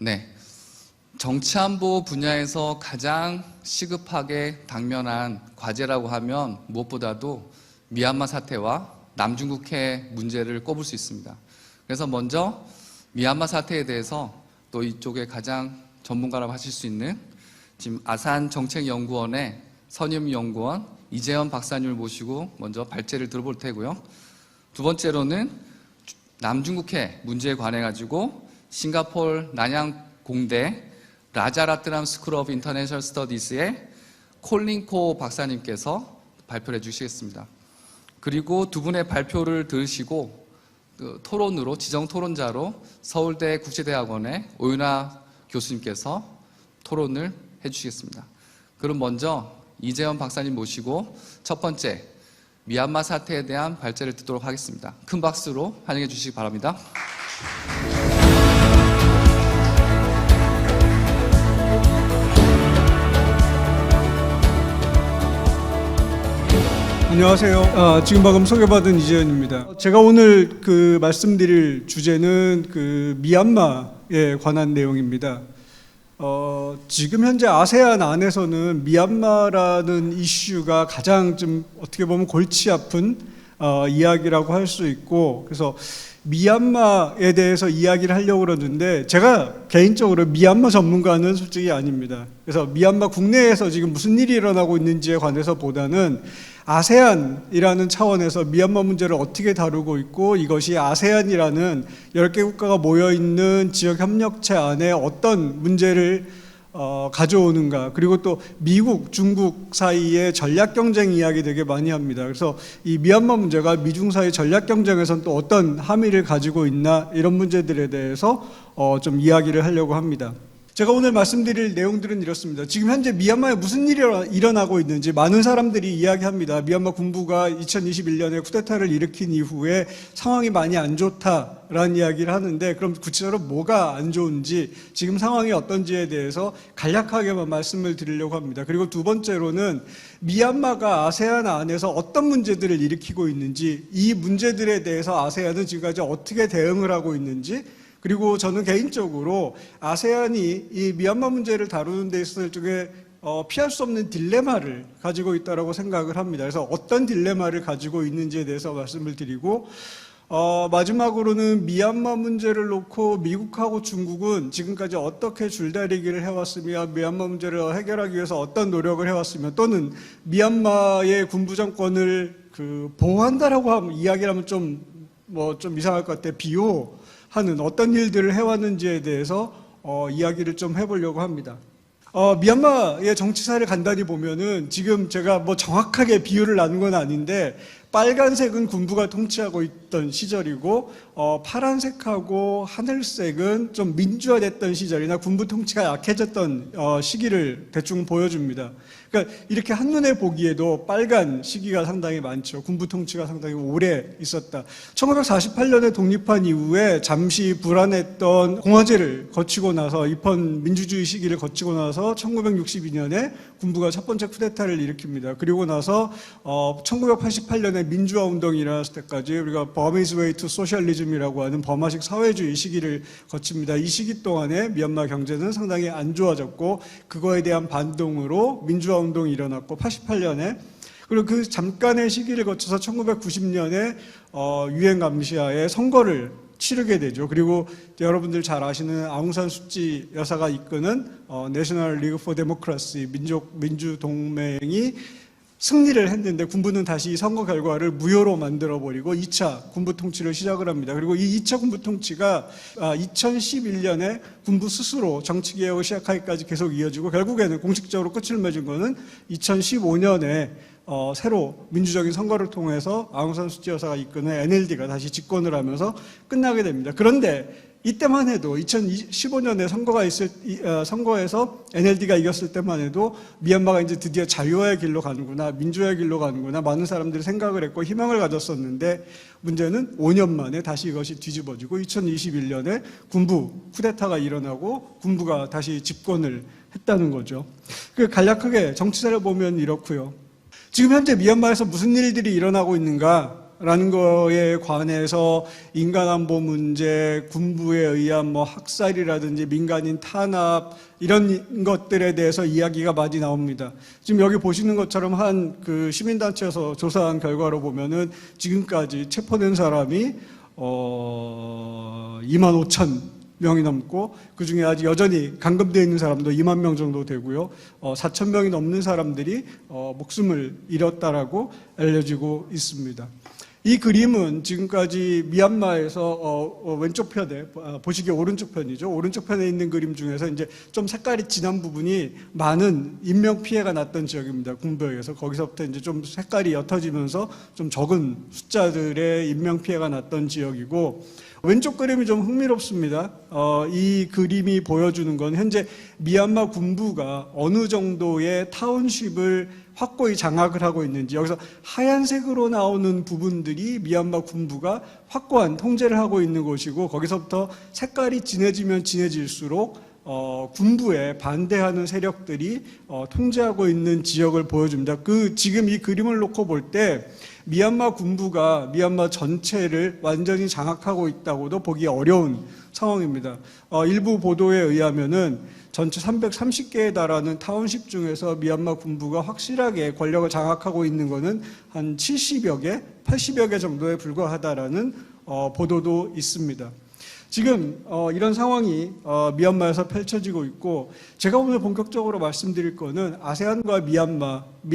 네, 정치안보 분야에서 가장 시급하게 당면한 과제라고 하면 무엇보다도 미얀마 사태와 남중국해 문제를 꼽을 수 있습니다. 그래서 먼저 미얀마 사태에 대해서 또 이쪽에 가장 전문가라고 하실 수 있는 지금 아산정책연구원의 선임연구원 이재현 박사님을 모시고 먼저 발제를 들어볼 테고요. 두 번째로는 남중국해 문제에 관해 가지고 싱가포르 난양 공대 라자라트람 스쿨 오브 인터내셔널 스터디스의 콜린코 박사님께서 발표를 해주시겠습니다. 그리고 두 분의 발표를 들으시고 토론으로 지정 토론자로 서울대 국제대학원의 오윤아 교수님께서 토론을 해주시겠습니다. 그럼 먼저 이재현 박사님 모시고 첫 번째 미얀마 사태에 대한 발제를 듣도록 하겠습니다. 큰 박수로 환영해 주시기 바랍니다. 안녕하세요. 지금 방금 소개받은 이재현입니다. 제가 오늘 말씀드릴 주제는 미얀마에 관한 내용입니다. 지금 현재 아세안 안에서는 미얀마라는 이슈가 가장 좀 어떻게 보면 골치 아픈 이야기라고 할 수 있고, 그래서 미얀마에 대해서 이야기를 하려고 그러는데 제가 개인적으로 미얀마 전문가는 솔직히 아닙니다. 그래서 미얀마 국내에서 지금 무슨 일이 일어나고 있는지에 관해서 보다는 아세안이라는 차원에서 미얀마 문제를 어떻게 다루고 있고, 이것이 아세안이라는 10개 국가가 모여있는 지역협력체 안에 어떤 문제를 가져오는가, 그리고 또 미국, 중국 사이의 전략경쟁 이야기 되게 많이 합니다. 그래서 이 미얀마 문제가 미중 사이 전략경쟁에서는 또 어떤 함의를 가지고 있나, 이런 문제들에 대해서 좀 이야기를 하려고 합니다. 제가 오늘 말씀드릴 내용들은 이렇습니다. 지금 현재 미얀마에 무슨 일이 일어나고 있는지 많은 사람들이 이야기합니다. 미얀마 군부가 2021년에 쿠데타를 일으킨 이후에 상황이 많이 안 좋다라는 이야기를 하는데, 그럼 구체적으로 뭐가 안 좋은지, 지금 상황이 어떤지에 대해서 간략하게만 말씀을 드리려고 합니다. 그리고 두 번째로는 미얀마가 아세안 안에서 어떤 문제들을 일으키고 있는지, 이 문제들에 대해서 아세안은 지금까지 어떻게 대응을 하고 있는지, 그리고 저는 개인적으로 아세안이 이 미얀마 문제를 다루는 데 있어서 일종의 피할 수 없는 딜레마를 가지고 있다고 생각을 합니다. 그래서 어떤 딜레마를 가지고 있는지에 대해서 말씀을 드리고, 마지막으로는 미얀마 문제를 놓고 미국하고 중국은 지금까지 어떻게 줄다리기를 해왔으며, 미얀마 문제를 해결하기 위해서 어떤 노력을 해왔으며, 또는 미얀마의 군부 정권을 보호한다라고 이야기를 하면 좀 이상할 것 같아요. 비호하는 어떤 일들을 해왔는지에 대해서 이야기를 좀 해보려고 합니다. 미얀마의 정치사를 간단히 보면은, 지금 제가 정확하게 비유를 나눈 건 아닌데, 빨간색은 군부가 통치하고 있던 시절이고, 파란색하고 하늘색은 좀 민주화됐던 시절이나 군부 통치가 약해졌던 시기를 대충 보여줍니다. 그러니까 이렇게 한눈에 보기에도 빨간 시기가 상당히 많죠. 군부 통치가 상당히 오래 있었다. 1948년에 독립한 이후에 잠시 불안했던 공화제를 거치고 나서, 입헌 민주주의 시기를 거치고 나서 1962년에 군부가 첫 번째 쿠데타를 일으킵니다. 그리고 나서 1988년에 민주화 운동이 일어났을 때까지 우리가 Burmese Way to Socialism이라고 하는 버마식 사회주의 시기를 거칩니다. 이 시기 동안에 미얀마 경제는 상당히 안 좋아졌고, 그거에 대한 반동으로 민주화 운동이 일어났고, 88년에, 그리고 그 잠깐의 시기를 거쳐서 1990년에 유엔 감시하에 선거를 치르게 되죠. 그리고 여러분들 잘 아시는 아웅산 수치 여사가 이끄는 내셔널 리그 포 데모크라시 민주동맹이 승리를 했는데, 군부는 다시 이 선거 결과를 무효로 만들어버리고 2차 군부 통치를 시작을 합니다. 그리고 이 2차 군부 통치가 2011년에 군부 스스로 정치개혁을 시작하기까지 계속 이어지고, 결국에는 공식적으로 끝을 맺은 것은 2015년에 새로 민주적인 선거를 통해서 아웅산 수치 여사가 이끄는 NLD가 다시 집권을 하면서 끝나게 됩니다. 그런데 이때만 해도 2015년에 선거에서 NLD가 이겼을 때만 해도 미얀마가 이제 드디어 자유화의 길로 가는구나, 민주화의 길로 가는구나, 많은 사람들이 생각을 했고 희망을 가졌었는데, 문제는 5년 만에 다시 이것이 뒤집어지고 2021년에 군부 쿠데타가 일어나고 군부가 다시 집권을 했다는 거죠. 간략하게 정치사를 보면 이렇고요. 지금 현재 미얀마에서 무슨 일들이 일어나고 있는가 라는 거에 관해서 인간안보 문제, 군부에 의한 뭐 학살이라든지 민간인 탄압 이런 것들에 대해서 이야기가 많이 나옵니다. 지금 여기 보시는 것처럼 한 그 시민단체에서 조사한 결과로 보면은 지금까지 체포된 사람이 2만 5천 명이 넘고 그중에 아직 여전히 감금되어 있는 사람도 2만 명 정도 되고요. 4천 명이 넘는 사람들이 목숨을 잃었다라고 알려지고 있습니다. 이 그림은 지금까지 미얀마에서 왼쪽 편에 보시기에 오른쪽 편이죠. 오른쪽 편에 있는 그림 중에서 이제 좀 색깔이 진한 부분이 많은 인명 피해가 났던 지역입니다. 군부에 의해서 거기서부터 이제 좀 색깔이 옅어지면서 좀 적은 숫자들의 인명 피해가 났던 지역이고 왼쪽 그림이 좀 흥미롭습니다. 이 그림이 보여주는 건 현재 미얀마 군부가 어느 정도의 타운십을 확고히 장악을 하고 있는지, 여기서 하얀색으로 나오는 부분들이 미얀마 군부가 확고한 통제를 하고 있는 곳이고, 거기서부터 색깔이 진해지면 진해질수록 군부에 반대하는 세력들이 통제하고 있는 지역을 보여줍니다. 지금 이 그림을 놓고 볼 때 미얀마 군부가 미얀마 전체를 완전히 장악하고 있다고도 보기 어려운 상황입니다. 일부 보도에 의하면은 전체 330개에 달하는 타운십 중에서 미얀마 군부가 확실하게 권력을 장악하고 있는 것은 한 70여 개, 80여 개 정도에 불과하다라는 보도도 있습니다. 지금 이런 상황이 미얀마에서 펼쳐지고 있고, 제가 오늘 본격적으로 말씀드릴 거는 아세안과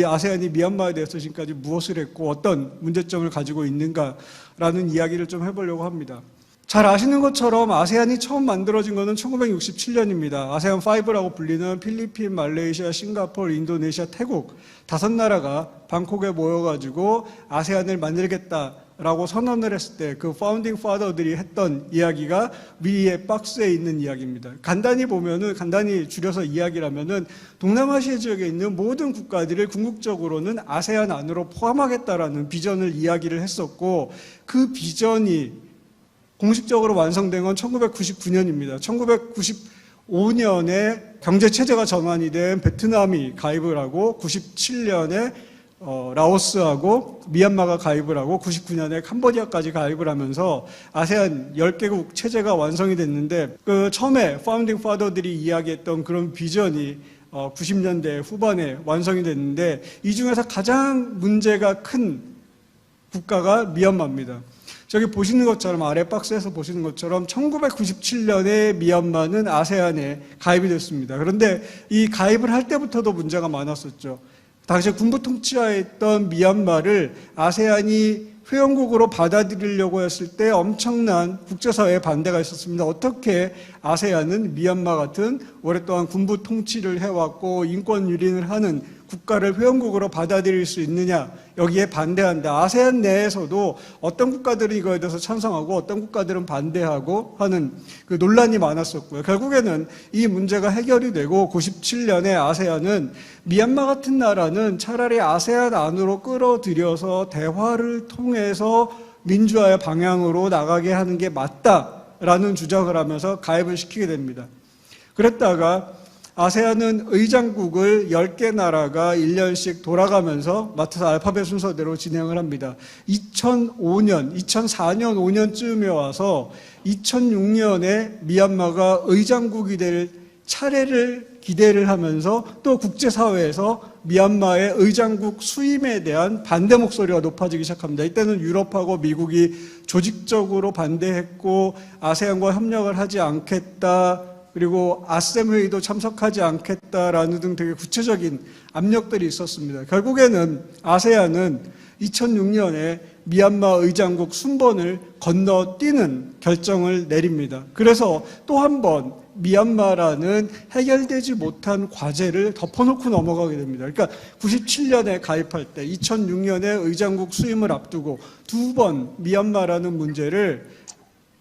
아세안이 미얀마에 대해서 지금까지 무엇을 했고 어떤 문제점을 가지고 있는가라는 이야기를 좀 해보려고 합니다. 잘 아시는 것처럼 아세안이 처음 만들어진 것은 1967년입니다. 아세안5라고 불리는 필리핀, 말레이시아, 싱가포르, 인도네시아, 태국 5나라가 방콕에 모여가지고 아세안을 만들겠다라고 선언을 했을 때 그 파운딩 파더들이 했던 이야기가 위에 박스에 있는 이야기입니다. 간단히 줄여서 이야기를 하면은 동남아시아 지역에 있는 모든 국가들을 궁극적으로는 아세안 안으로 포함하겠다라는 비전을 이야기를 했었고, 그 비전이 공식적으로 완성된 건 1999년입니다. 1995년에 경제체제가 전환이 된 베트남이 가입을 하고, 97년에 라오스하고 미얀마가 가입을 하고, 99년에 캄보디아까지 가입을 하면서 아세안 10개국 체제가 완성이 됐는데, 처음에 파운딩 파더들이 이야기했던 그런 비전이 90년대 후반에 완성이 됐는데, 이 중에서 가장 문제가 큰 국가가 미얀마입니다. 저기 보시는 것처럼, 아래 박스에서 보시는 것처럼 1997년에 미얀마는 아세안에 가입이 됐습니다. 그런데 이 가입을 할 때부터도 문제가 많았었죠. 당시 군부 통치하에 있던 미얀마를 아세안이 회원국으로 받아들이려고 했을 때 엄청난 국제사회의 반대가 있었습니다. 어떻게 아세안은 미얀마 같은 오랫동안 군부 통치를 해왔고 인권 유린을 하는 국가를 회원국으로 받아들일 수 있느냐, 여기에 반대한다. 아세안 내에서도 어떤 국가들은 이거에 대해서 찬성하고 어떤 국가들은 반대하고 하는 그 논란이 많았었고요. 결국에는 이 문제가 해결이 되고 97년에 아세안은 미얀마 같은 나라는 차라리 아세안 안으로 끌어들여서 대화를 통해서 민주화의 방향으로 나가게 하는 게 맞다라는 주장을 하면서 가입을 시키게 됩니다. 그랬다가 아세안은 의장국을 10개 나라가 1년씩 돌아가면서 맡아서 알파벳 순서대로 진행을 합니다. 2004년, 5년쯤에 와서 2006년에 미얀마가 의장국이 될 차례를 기대를 하면서 또 국제사회에서 미얀마의 의장국 수임에 대한 반대 목소리가 높아지기 시작합니다. 이때는 유럽하고 미국이 조직적으로 반대했고, 아세안과 협력을 하지 않겠다, 그리고 아셈 회의도 참석하지 않겠다라는 등 되게 구체적인 압력들이 있었습니다. 결국에는 아세안은 2006년에 미얀마 의장국 순번을 건너뛰는 결정을 내립니다. 그래서 또 한 번 미얀마라는 해결되지 못한 과제를 덮어놓고 넘어가게 됩니다. 그러니까 97년에 가입할 때 2006년에 의장국 수임을 앞두고 2번 미얀마라는 문제를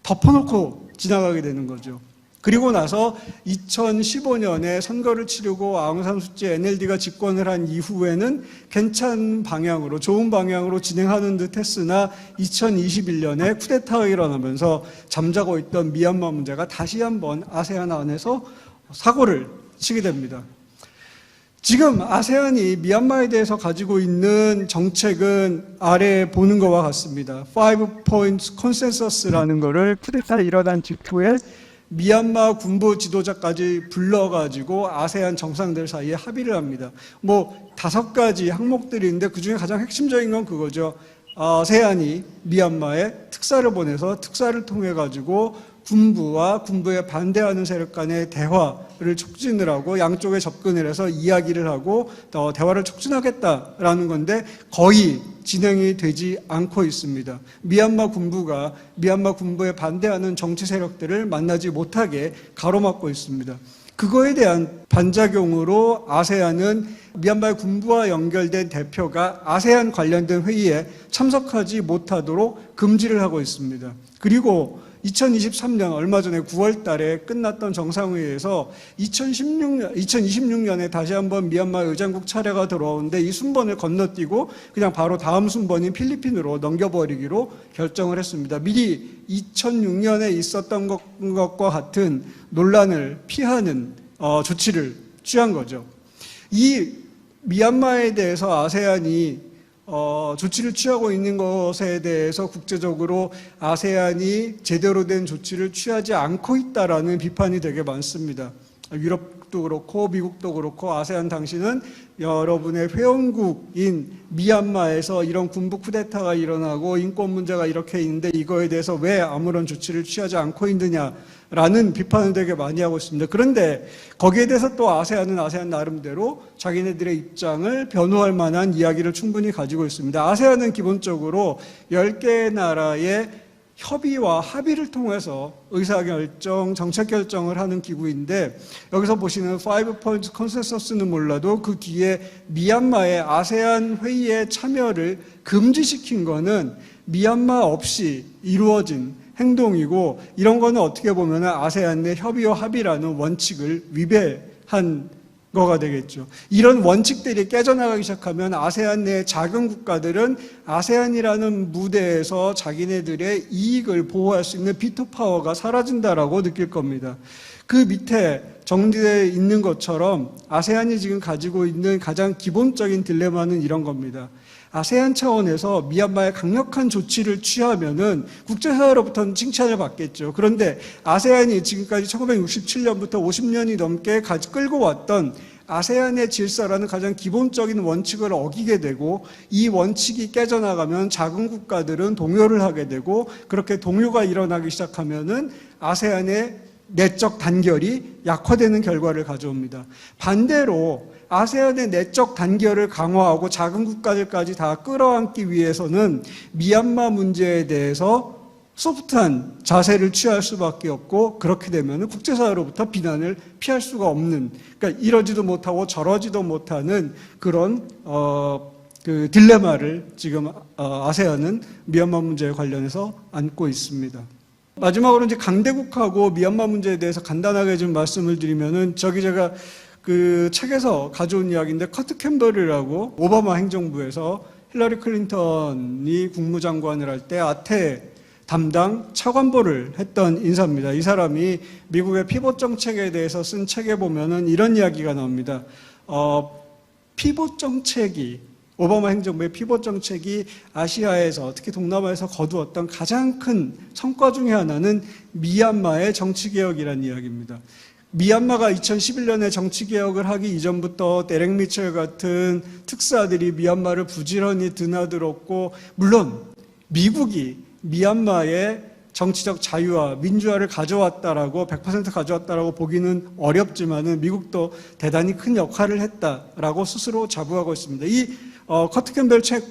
덮어놓고 지나가게 되는 거죠. 그리고 나서 2015년에 선거를 치르고 아웅산 수치 NLD가 집권을 한 이후에는 괜찮은 방향으로, 좋은 방향으로 진행하는 듯 했으나 2021년에 쿠데타가 일어나면서 잠자고 있던 미얀마 문제가 다시 한번 아세안 안에서 사고를 치게 됩니다. 지금 아세안이 미얀마에 대해서 가지고 있는 정책은 아래 보는 것과 같습니다. 5-point consensus라는 거를 쿠데타 일어난 직후에 미얀마 군부 지도자까지 불러가지고 아세안 정상들 사이에 합의를 합니다. 뭐 5가지 항목들이 있는데 그중에 가장 핵심적인 건 그거죠. 아세안이 미얀마에 특사를 보내서 특사를 통해 가지고 군부와 군부에 반대하는 세력 간의 대화를 촉진을 하고 양쪽에 접근을 해서 이야기를 하고 대화를 촉진하겠다라는 건데 거의 진행이 되지 않고 있습니다. 미얀마 군부가 미얀마 군부에 반대하는 정치 세력들을 만나지 못하게 가로막고 있습니다. 그거에 대한 반작용으로 아세안은 미얀마의 군부와 연결된 대표가 아세안 관련된 회의에 참석하지 못하도록 금지를 하고 있습니다. 그리고 2023년 얼마 전에 9월 달에 끝났던 정상회의에서 2026년에 다시 한번 미얀마 의장국 차례가 들어오는데 이 순번을 건너뛰고 그냥 바로 다음 순번인 필리핀으로 넘겨버리기로 결정을 했습니다. 미리 2006년에 있었던 것과 같은 논란을 피하는 조치를 취한 거죠. 이 미얀마에 대해서 아세안이 조치를 취하고 있는 것에 대해서 국제적으로 아세안이 제대로 된 조치를 취하지 않고 있다라는 비판이 되게 많습니다. 유럽도 그렇고 미국도 그렇고 아세안 당시는 여러분의 회원국인 미얀마에서 이런 군부 쿠데타가 일어나고 인권 문제가 이렇게 있는데 이거에 대해서 왜 아무런 조치를 취하지 않고 있느냐라는 비판을 되게 많이 하고 있습니다. 그런데 거기에 대해서 또 아세안은 아세안 나름대로 자기네들의 입장을 변호할 만한 이야기를 충분히 가지고 있습니다. 아세안은 기본적으로 10개 나라의 협의와 합의를 통해서 의사결정, 정책결정을 하는 기구인데 여기서 보시는 5-point consensus는 몰라도 그 뒤에 미얀마의 아세안 회의에 참여를 금지시킨 거는 미얀마 없이 이루어진 행동이고 이런 거는 어떻게 보면 아세안 내 협의와 합의라는 원칙을 위배한 거가 되겠죠. 이런 원칙들이 깨져나가기 시작하면 아세안 내 작은 국가들은 아세안이라는 무대에서 자기네들의 이익을 보호할 수 있는 비토 파워가 사라진다라고 느낄 겁니다. 그 밑에 정리되어 있는 것처럼 아세안이 지금 가지고 있는 가장 기본적인 딜레마는 이런 겁니다. 아세안 차원에서 미얀마에 강력한 조치를 취하면은 국제사회로부터는 칭찬을 받겠죠. 그런데 아세안이 지금까지 1967년부터 50년이 넘게 끌고 왔던 아세안의 질서라는 가장 기본적인 원칙을 어기게 되고 이 원칙이 깨져나가면 작은 국가들은 동요를 하게 되고 그렇게 동요가 일어나기 시작하면은 아세안의 내적 단결이 약화되는 결과를 가져옵니다. 반대로 아세안의 내적 단결을 강화하고 작은 국가들까지 다 끌어안기 위해서는 미얀마 문제에 대해서 소프트한 자세를 취할 수밖에 없고 그렇게 되면 국제사회로부터 비난을 피할 수가 없는 그러니까 이러지도 못하고 저러지도 못하는 그런 그 딜레마를 지금 아세안은 미얀마 문제에 관련해서 안고 있습니다. 마지막으로 이제 강대국하고 미얀마 문제에 대해서 간단하게 좀 말씀을 드리면은 제가 그 책에서 가져온 이야기인데 커트 캠벨이라고 오바마 행정부에서 힐러리 클린턴이 국무장관을 할 때 아태 담당 차관보를 했던 인사입니다. 이 사람이 미국의 피봇 정책에 대해서 쓴 책에 보면은 이런 이야기가 나옵니다. 피봇 정책이 오바마 행정부의 피봇 정책이 아시아에서 특히 동남아에서 거두었던 가장 큰 성과 중에 하나는 미얀마의 정치개혁이라는 이야기입니다. 미얀마가 2011년에 정치개혁을 하기 이전부터 데렉 미첼 같은 특사들이 미얀마를 부지런히 드나들었고 물론 미국이 미얀마의 정치적 자유와 민주화를 가져왔다라고 100% 가져왔다라고 보기는 어렵지만은 미국도 대단히 큰 역할을 했다라고 스스로 자부하고 있습니다. 이 커트 캠벨 책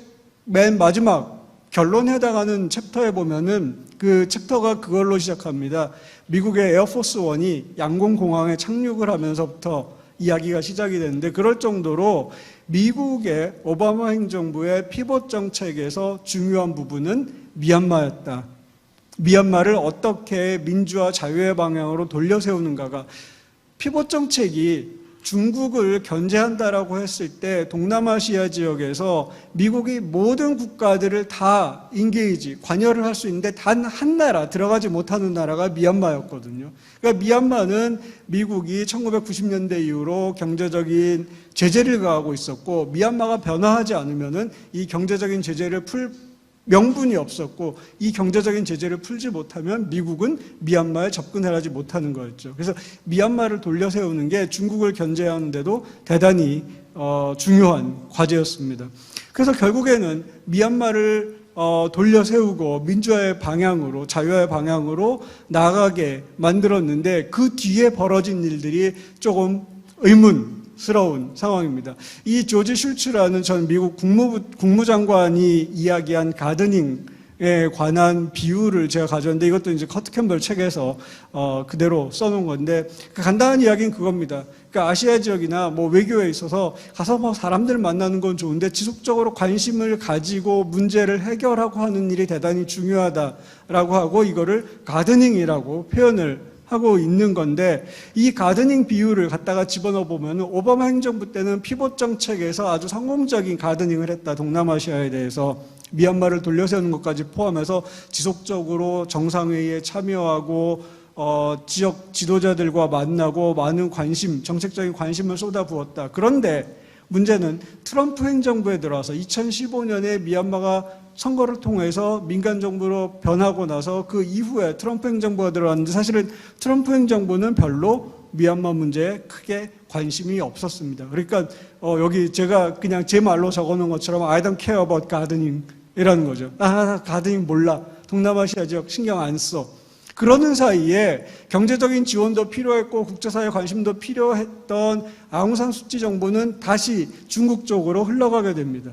맨 마지막 결론에 해당하는 챕터에 보면은 그 챕터가 그걸로 시작합니다. 미국의 에어포스 원이 양곤공항에 착륙을 하면서부터 이야기가 시작이 되는데 그럴 정도로 미국의 오바마 행정부의 피봇 정책에서 중요한 부분은 미얀마였다. 미얀마를 어떻게 민주화 자유의 방향으로 돌려 세우는가가 피봇 정책이 중국을 견제한다라고 했을 때 동남아시아 지역에서 미국이 모든 국가들을 다 인게이지, 관여를 할 수 있는데 단 한 나라, 들어가지 못하는 나라가 미얀마였거든요. 그러니까 미얀마는 미국이 1990년대 이후로 경제적인 제재를 가하고 있었고, 미얀마가 변화하지 않으면은 이 경제적인 제재를 풀 명분이 없었고, 이 경제적인 제재를 풀지 못하면 미국은 미얀마에 접근하지 못하는 거였죠. 그래서 미얀마를 돌려 세우는 게 중국을 견제하는데도 대단히 중요한 과제였습니다. 그래서 결국에는 미얀마를 돌려 세우고 민주화의 방향으로, 자유화의 방향으로 나가게 만들었는데, 그 뒤에 벌어진 일들이 조금 의문스러운 상황입니다. 이 조지 슐츠라는 전 미국 국무장관이 이야기한 가드닝에 관한 비유를 제가 가져왔는데, 이것도 이제 커트 캠벌 책에서 그대로 써놓은 건데, 간단한 이야기는 그겁니다. 그러니까 아시아 지역이나 뭐 외교에 있어서 가서 뭐 사람들 만나는 건 좋은데, 지속적으로 관심을 가지고 문제를 해결하고 하는 일이 대단히 중요하다라고 하고, 이거를 가드닝이라고 표현을 하고 있는 건데, 이 가드닝 비유를 갖다가 집어넣어 보면 오바마 행정부 때는 피봇 정책에서 아주 성공적인 가드닝을 했다. 동남아시아에 대해서 미얀마를 돌려세우는 것까지 포함해서 지속적으로 정상회의에 참여하고 지역 지도자들과 만나고 많은 관심, 정책적인 관심을 쏟아부었다. 그런데 문제는 트럼프 행정부에 들어와서 2015년에 미얀마가 선거를 통해서 민간 정부로 변하고 나서 그 이후에 트럼프 행정부가 들어왔는데, 사실은 트럼프 행정부는 별로 미얀마 문제에 크게 관심이 없었습니다. 그러니까 여기 제가 그냥 제 말로 적어놓은 것처럼 I don't care about gardening 이라는 거죠. 가드닝 몰라. 동남아시아 지역 신경 안 써. 그러는 사이에 경제적인 지원도 필요했고 국제사회 관심도 필요했던 아웅산 수치 정부는 다시 중국 쪽으로 흘러가게 됩니다.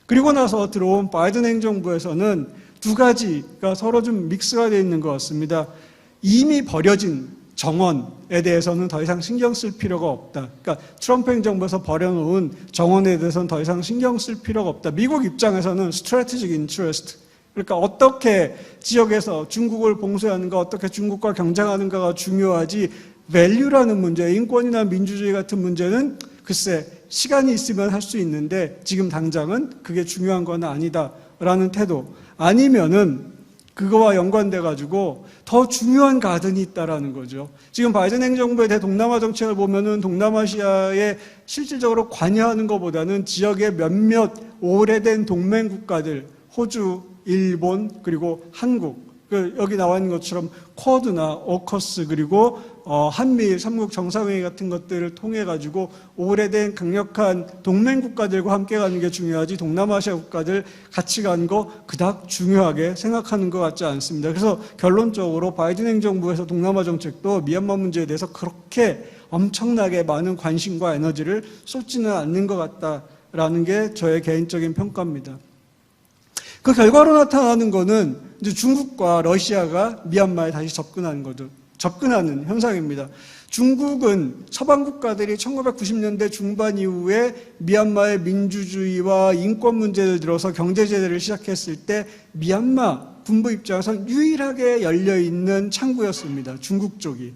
그리고 나서 들어온 바이든 행정부에서는 두 가지가 서로 좀 믹스가 되어 있는 것 같습니다. 이미 버려진 정원에 대해서는 더 이상 신경 쓸 필요가 없다. 그러니까 트럼프 행정부에서 버려놓은 정원에 대해서는 더 이상 신경 쓸 필요가 없다. 미국 입장에서는 strategic interest, 그러니까 어떻게 지역에서 중국을 봉쇄하는가, 어떻게 중국과 경쟁하는가가 중요하지, 밸류라는 문제, 인권이나 민주주의 같은 문제는 글쎄 시간이 있으면 할 수 있는데 지금 당장은 그게 중요한 건 아니다라는 태도. 아니면은 그거와 연관돼 가지고 더 중요한 가든이 있다라는 거죠. 지금 바이든 행정부의 대동남아 정책을 보면은 동남아시아에 실질적으로 관여하는 것보다는 지역의 몇몇 오래된 동맹 국가들, 호주, 일본, 그리고 한국, 여기 나와 있는 것처럼 쿼드나 오커스, 그리고 한미일 삼국 정상회의 같은 것들을 통해 가지고 오래된 강력한 동맹 국가들과 함께 가는 게 중요하지, 동남아시아 국가들 같이 가는 거 그닥 중요하게 생각하는 것 같지 않습니다. 그래서 결론적으로 바이든 행정부에서 동남아 정책도 미얀마 문제에 대해서 그렇게 엄청나게 많은 관심과 에너지를 쏟지는 않는 것 같다라는 게 저의 개인적인 평가입니다. 그 결과로 나타나는 거는 이제 중국과 러시아가 미얀마에 다시 접근하는 거죠. 접근하는 현상입니다. 중국은 서방 국가들이 1990년대 중반 이후에 미얀마의 민주주의와 인권 문제를 들어서 경제 제재를 시작했을 때 미얀마 군부 입장에서 유일하게 열려있는 창구였습니다. 중국 쪽이.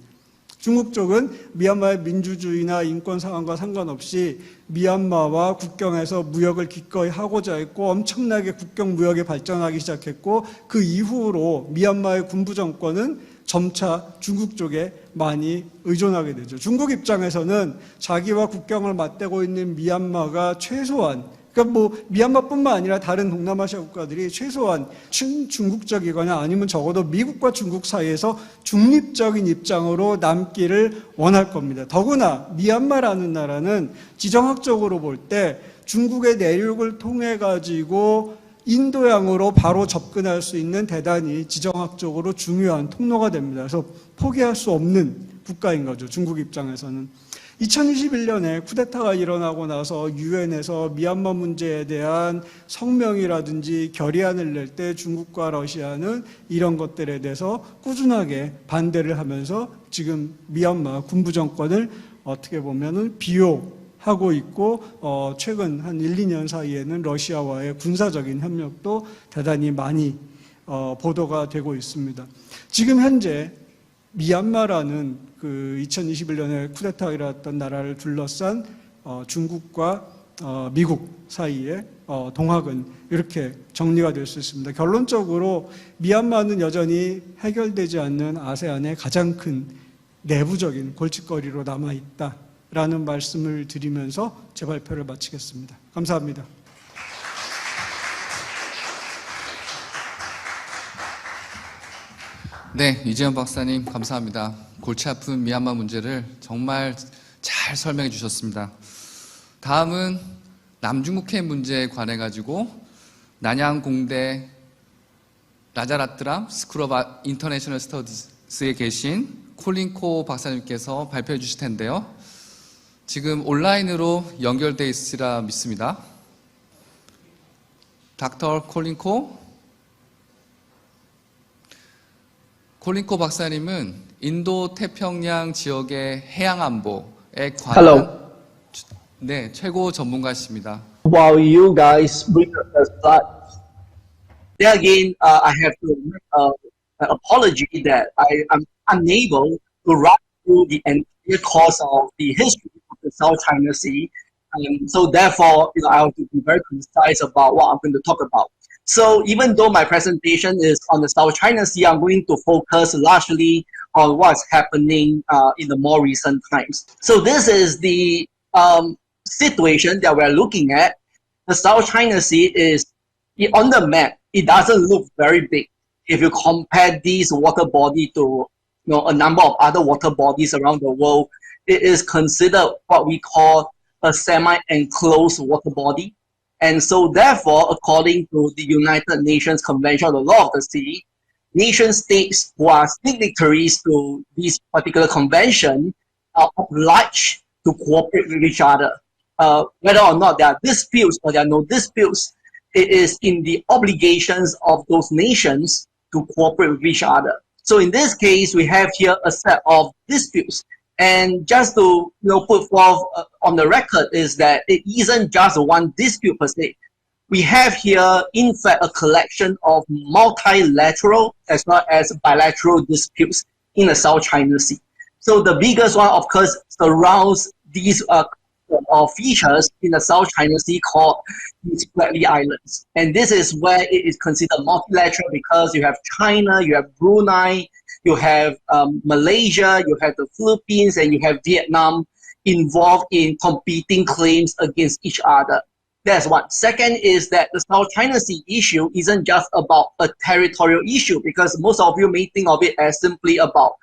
중국 쪽은 미얀마의 민주주의나 인권 상황과 상관없이 미얀마와 국경에서 무역을 기꺼이 하고자 했고, 엄청나게 국경 무역이 발전하기 시작했고, 그 이후로 미얀마의 군부 정권은 점차 중국 쪽에 많이 의존하게 되죠. 중국 입장에서는 자기와 국경을 맞대고 있는 미얀마가 최소한, 그러니까 뭐 미얀마뿐만 아니라 다른 동남아시아 국가들이 최소한 친중국적이거나 아니면 적어도 미국과 중국 사이에서 중립적인 입장으로 남기를 원할 겁니다. 더구나 미얀마라는 나라는 지정학적으로 볼 때 중국의 내륙을 통해 가지고 인도양으로 바로 접근할 수 있는 대단히 지정학적으로 중요한 통로가 됩니다. 그래서 포기할 수 없는 국가인 거죠, 중국 입장에서는. 2021년에 쿠데타가 일어나고 나서 유엔에서 미얀마 문제에 대한 성명이라든지 결의안을 낼 때 중국과 러시아는 이런 것들에 대해서 꾸준하게 반대를 하면서 지금 미얀마 군부 정권을 어떻게 보면은 비호하고 있고, 최근 한 1, 2년 사이에는 러시아와의 군사적인 협력도 대단히 많이 보도가 되고 있습니다. 지금 현재 미얀마라는 그 2021년에 쿠데타가 일어났던 나라를 둘러싼 중국과 미국 사이의 동학은 이렇게 정리가 될 수 있습니다. 결론적으로 미얀마는 여전히 해결되지 않는 아세안의 가장 큰 내부적인 골칫거리로 남아있다라는 말씀을 드리면서 제 발표를 마치겠습니다. 감사합니다. 네, 이재현 박사님 감사합니다. 골치 아픈 미얀마 문제를 정말 잘 설명해 주셨습니다. 다음은 남중국해 문제에 관해 가지고 난양공대 라자라트람 스쿨 오브 인터내셔널 스터디스에 계신 콜린코 박사님께서 발표해 주실 텐데요. 지금 온라인으로 연결돼 있으리라 믿습니다. 닥터 콜린코 박사님은 인도 태평양 지역의 해양 안보에 관한 네, 최고 전문가십니다. While you guys bring up the slides, there again, I have to make an apology that I am unable to run through the entire course of the history of the South China Sea. So therefore, I have to be very concise about what I'm going to talk about. So even though my presentation is on the South China Sea, I'm going to focus largely on what's happening in the more recent times. So this is the situation that we're looking at. The South China Sea is, on the map, it doesn't look very big. If you compare this water body to a number of other water bodies around the world, it is considered what we call a semi-enclosed water body. And so therefore, according to the United Nations Convention on the Law of the Sea, nation states who are signatories to this particular convention are obliged to cooperate with each other. Whether or not there are disputes or there are no disputes, it is in the obligations of those nations to cooperate with each other. So in this case, we have here a set of disputes. And just to put forth on the record is that it isn't just one dispute per se. We have here, in fact, a collection of multilateral as well as bilateral disputes in the South China Sea. So the biggest one, of course, surrounds these features in the South China Sea called the Spratly Islands. And this is where it is considered multilateral because you have China, you have Brunei, you have Malaysia, you have the Philippines, and you have Vietnam involved in competing claims against each other. That's one. Second is that the South China Sea issue isn't just about a territorial issue because most of you may think of it as simply about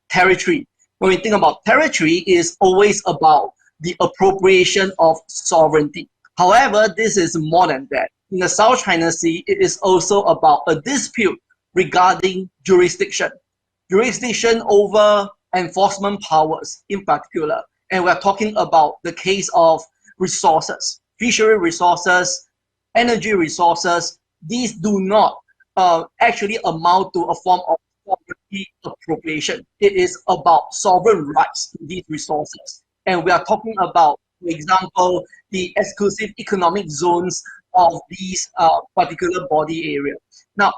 territory. When we think about territory, it is always about the appropriation of sovereignty. However, this is more than that. In the South China Sea, it is also about a dispute regarding jurisdiction. Jurisdiction over enforcement powers in particular. And we're talking about the case of resources, fishery resources, energy resources. These do not actually amount to a form of sovereignty appropriation. It is about sovereign rights to these resources. And we are talking about, for example, the exclusive economic zones of these particular body area. Now,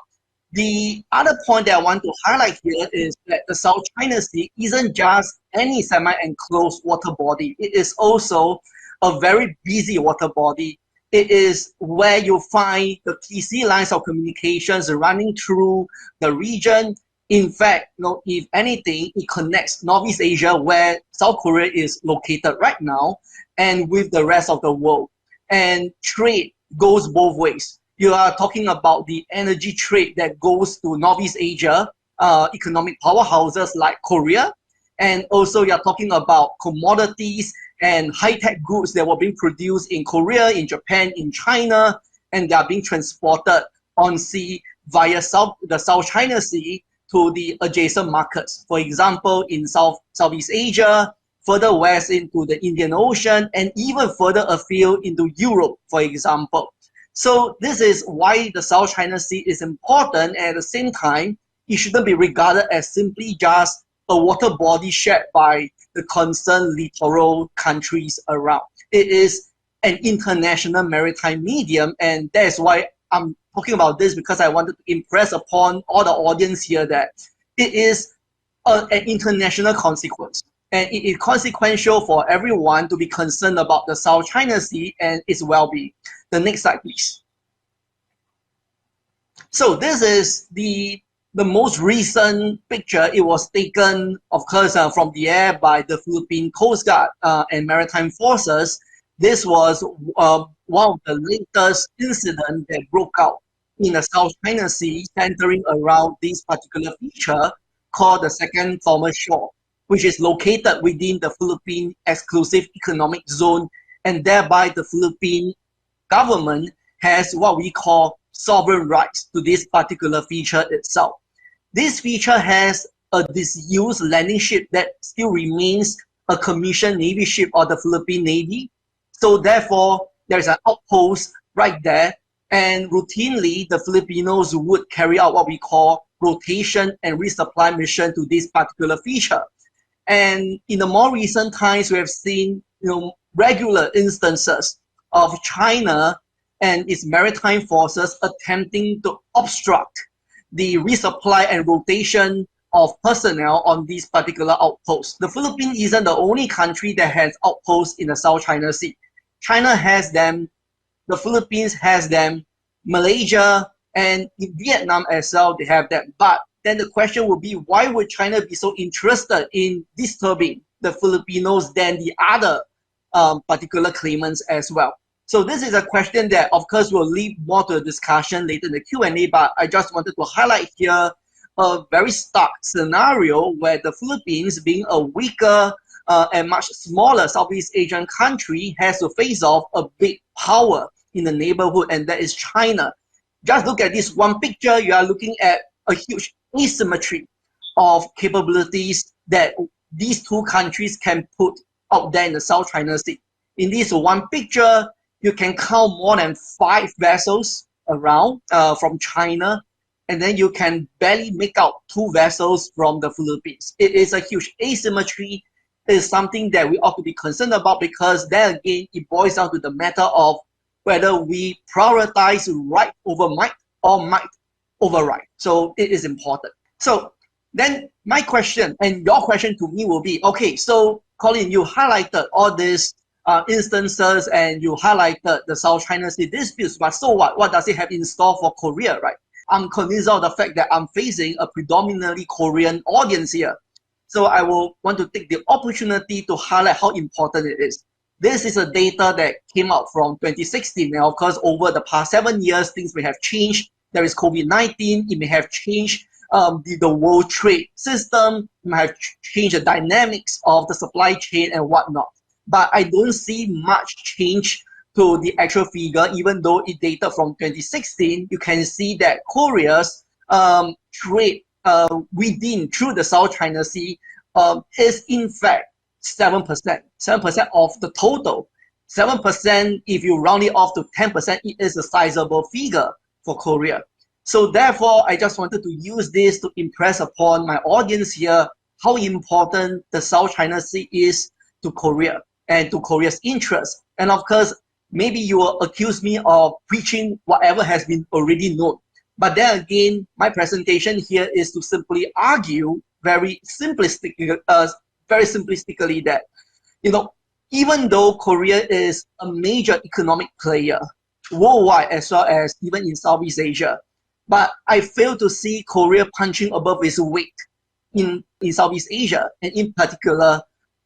the other point that I want to highlight here is that the South China Sea isn't just any semi-enclosed water body. It is also a very busy water body. It is where you find the key sea lines of communications running through the region. In fact, if anything, it connects Northeast Asia, where South Korea is located right now, and with the rest of the world. And trade goes both ways. You are talking about the energy trade that goes to Northeast Asia, economic powerhouses like Korea, and also you're talking about commodities and high-tech goods that were being produced in Korea, in Japan, in China, and they are being transported on sea via the South China Sea to the adjacent markets. For example, in Southeast Asia, further west into the Indian Ocean, and even further afield into Europe, for example. So this is why the South China Sea is important, and at the same time, it shouldn't be regarded as simply just a water body shared by the concerned littoral countries around. It is an international maritime medium, and that's why I'm talking about this, because I wanted to impress upon all the audience here that it is an international consequence. And it is consequential for everyone to be concerned about the South China Sea and its well-being. The next slide, please. So this is the most recent picture. It was taken, of course, from the air by the Philippine Coast Guard and Maritime Forces. This was one of the latest incidents that broke out in the South China Sea, centering around this particular feature called the Second Thomas Shore, which is located within the Philippine Exclusive Economic Zone, and thereby the Philippine government has what we call sovereign rights to this particular feature itself. This feature has a disused landing ship that still remains a commissioned Navy ship of the Philippine Navy. So therefore, there's an outpost right there, and routinely the Filipinos would carry out what we call rotation and resupply mission to this particular feature. And in the more recent times, we have seen regular instances of China and its maritime forces attempting to obstruct the resupply and rotation of personnel on these particular outposts. The Philippines isn't the only country that has outposts in the South China Sea. China has them, the Philippines has them, Malaysia, and in Vietnam as well, they have them. But then the question would be, why would China be so interested in disturbing the Filipinos than the other particular claimants as well? So this is a question that, of course, we'll leave more to a discussion later in the Q&A, but I just wanted to highlight here a very stark scenario where the Philippines, being a weaker and much smaller Southeast Asian country, has to face off a big power in the neighborhood, and that is China. Just look at this one picture. You are looking at a huge asymmetry of capabilities that these two countries can put out there in the South China Sea. In this one picture, you can count more than 5 vessels around from China, and then you can barely make out 2 vessels from the Philippines. It is a huge asymmetry. It is something that we ought to be concerned about, because then again, it boils down to the matter of whether we prioritize right over might or might over right. So it is important. So then my question and your question to me will be, okay, so Colin, you highlighted all these instances and you highlighted the South China Sea disputes, but so what? What does it have in store for Korea, right? I'm convinced of the fact that I'm facing a predominantly Korean audience here. So I will want to take the opportunity to highlight how important it is. This is a data that came out from 2016. Now, of course, over the past 7 years, things may have changed. There is COVID-19. It may have changed the world trade system. It may have changed the dynamics of the supply chain and whatnot. But I don't see much change to the actual figure, even though it dated from 2016. You can see that Korea's trade through the South China Sea is in fact 7%. 7% of the total. 7%, if you round it off to 10%, it is a sizable figure for Korea. So therefore, I just wanted to use this to impress upon my audience here how important the South China Sea is to Korea and to Korea's interests. And of course, maybe you will accuse me of preaching whatever has been already known. But then again, my presentation here is to simply argue very simplistically that, even though Korea is a major economic player worldwide as well as even in Southeast Asia, but I fail to see Korea punching above its weight in Southeast Asia, and in particular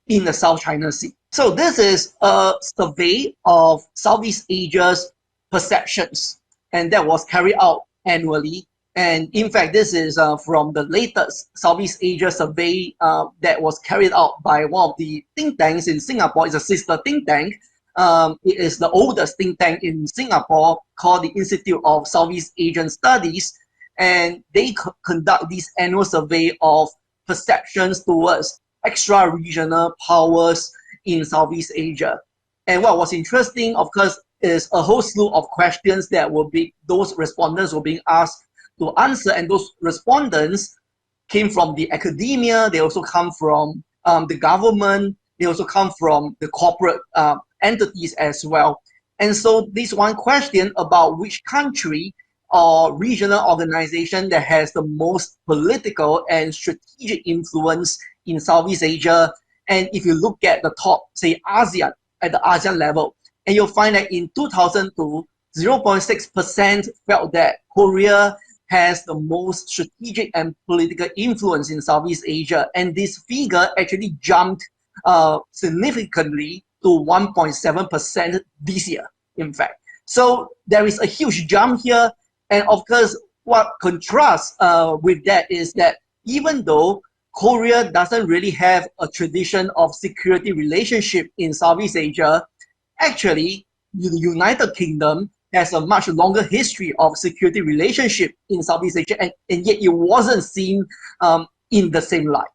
in the South China Sea. So this is a survey of Southeast Asia's perceptions, and that was carried out annually. And in fact, this is from the latest Southeast Asia survey that was carried out by one of the think tanks in Singapore. It's a sister think tank. It is the oldest think tank in Singapore, called the Institute of Southeast Asian Studies. And they conduct this annual survey of perceptions towards extra-regional powers in Southeast Asia. And what was interesting, of course, is a whole slew of questions that those respondents were being asked to answer, and those respondents came from the academia, they also come from the government, they also come from the corporate entities as well. And so this one question about which country or regional organization that has the most political and strategic influence in Southeast Asia. And if you look at the top, say ASEAN, at the ASEAN level, and you'll find that in 2002, 0.6% felt that Korea has the most strategic and political influence in Southeast Asia. And this figure actually jumped significantly to 1.7% this year, in fact. So there is a huge jump here. And of course, what contrasts with that is that even though Korea doesn't really have a tradition of security relationship in Southeast Asia, actually, the United Kingdom has a much longer history of security relationship in Southeast Asia, and yet it wasn't seen in the same light.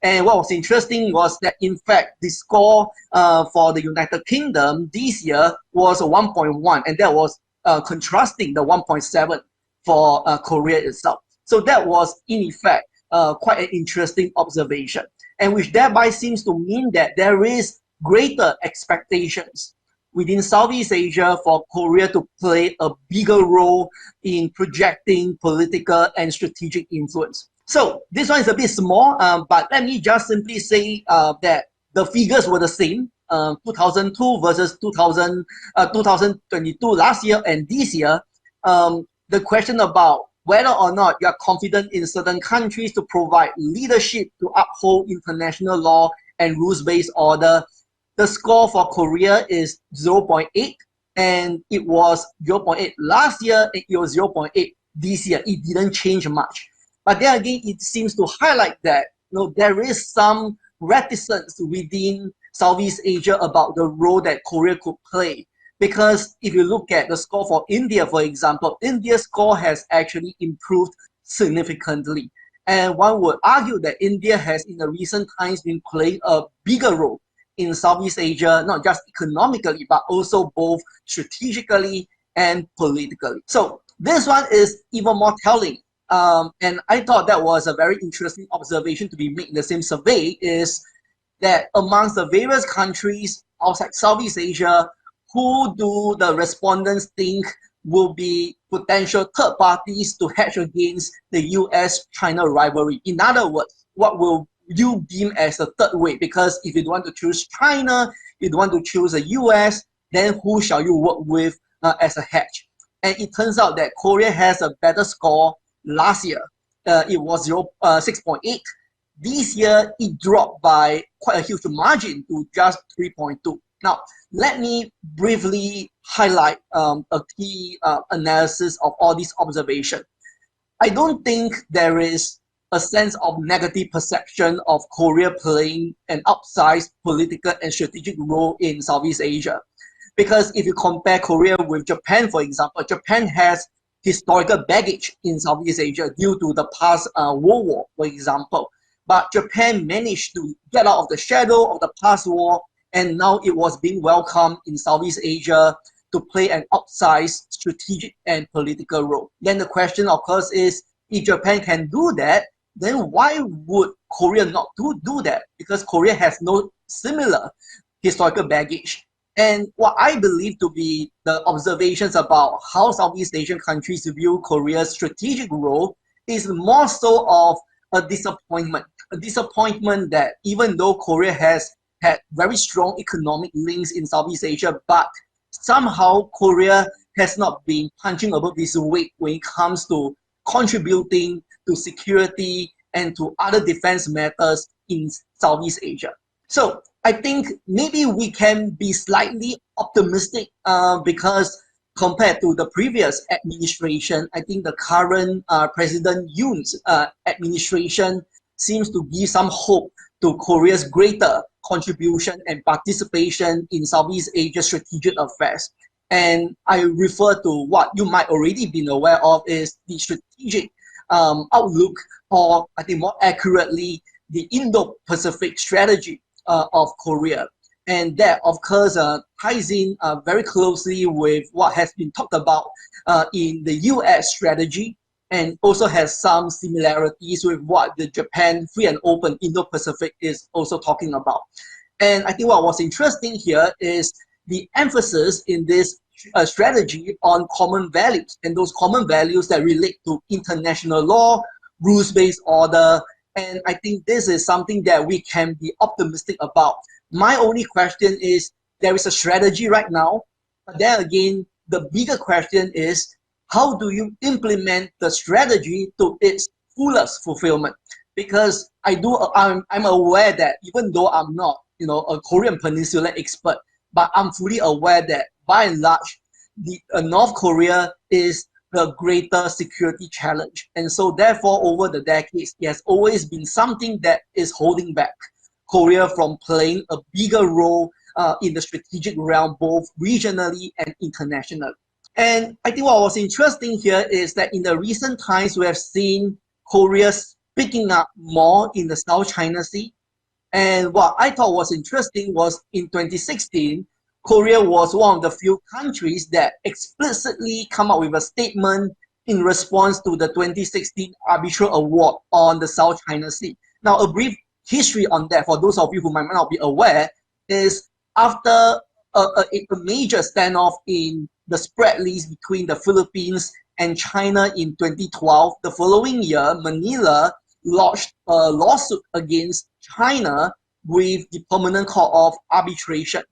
And what was interesting was that, in fact, the score for the United Kingdom this year was 1.1, and that was contrasting the 1.7 for Korea itself. So that was, in effect, quite an interesting observation, and which thereby seems to mean that there is greater expectations within Southeast Asia for Korea to play a bigger role in projecting political and strategic influence. So this one is a bit small, but let me just simply say that the figures were the same, 2002 versus 2022 last year and this year. The question about whether or not you are confident in certain countries to provide leadership to uphold international law and rules-based order, the score for Korea is 0.8, and it was 0.8 last year, and it was 0.8 this year. It didn't change much. But then again, it seems to highlight that there is some reticence within Southeast Asia about the role that Korea could play. Because if you look at the score for India, for example, India's score has actually improved significantly. And one would argue that India has in the recent times been playing a bigger role in Southeast Asia, not just economically, but also both strategically and politically. So this one is even more telling. And I thought that was a very interesting observation to be made in the same survey, is that amongst the various countries outside Southeast Asia, who do the respondents think will be potential third parties to hedge against the US-China rivalry? In other words, what will you deem as a third way? Because if you don't want to choose China, you don't want to choose the US, then who shall you work with as a hedge? And it turns out that Korea has a better score last year. It was 6.8. This year, it dropped by quite a huge margin to just 3.2. Now, let me briefly highlight a key analysis of all these observations. I don't think there is a sense of negative perception of Korea playing an outsized political and strategic role in Southeast Asia. Because if you compare Korea with Japan, for example, Japan has historical baggage in Southeast Asia due to the past World War, for example. But Japan managed to get out of the shadow of the past war, and now it was being welcomed in Southeast Asia to play an outsized strategic and political role. Then the question, of course, is if Japan can do that, then why would Korea not do that? Because Korea has no similar historical baggage. And what I believe to be the observations about how Southeast Asian countries view Korea's strategic role is more so of a disappointment that even though Korea has had very strong economic links in Southeast Asia, but somehow Korea has not been punching above its weight when it comes to contributing to security and to other defense matters in Southeast Asia. So I think maybe we can be slightly optimistic because compared to the previous administration, I think the current President Yoon's administration seems to give some hope to Korea's greater contribution and participation in Southeast Asia strategic affairs. And I refer to what you might already be aware of is the strategic outlook, or I think more accurately, the Indo-Pacific strategy of Korea. And that, of course, ties in very closely with what has been talked about in the US strategy, and also has some similarities with what the Japan Free and Open Indo-Pacific is also talking about. And I think what was interesting here is the emphasis in this strategy on common values, and those common values that relate to international law, rules-based order. And I think this is something that we can be optimistic about. My only question is, there is a strategy right now, but then again, the bigger question is, how do you implement the strategy to its fullest fulfillment? Because I'm aware that even though I'm not, a Korean Peninsula expert, but I'm fully aware that by and large, North Korea is the greater security challenge. And so therefore, over the decades, it has always been something that is holding back Korea from playing a bigger role in the strategic realm, both regionally and internationally. And I think what was interesting here is that in the recent times, we have seen Korea picking up more in the South China Sea. And what I thought was interesting was in 2016, Korea was one of the few countries that explicitly come up with a statement in response to the 2016 arbitral award on the South China Sea. Now, a brief history on that, for those of you who might not be aware, is after a major standoff in the spread lease between the Philippines and China in 2012, the following year, Manila lodged a lawsuit against China with the Permanent Court of Arbitration.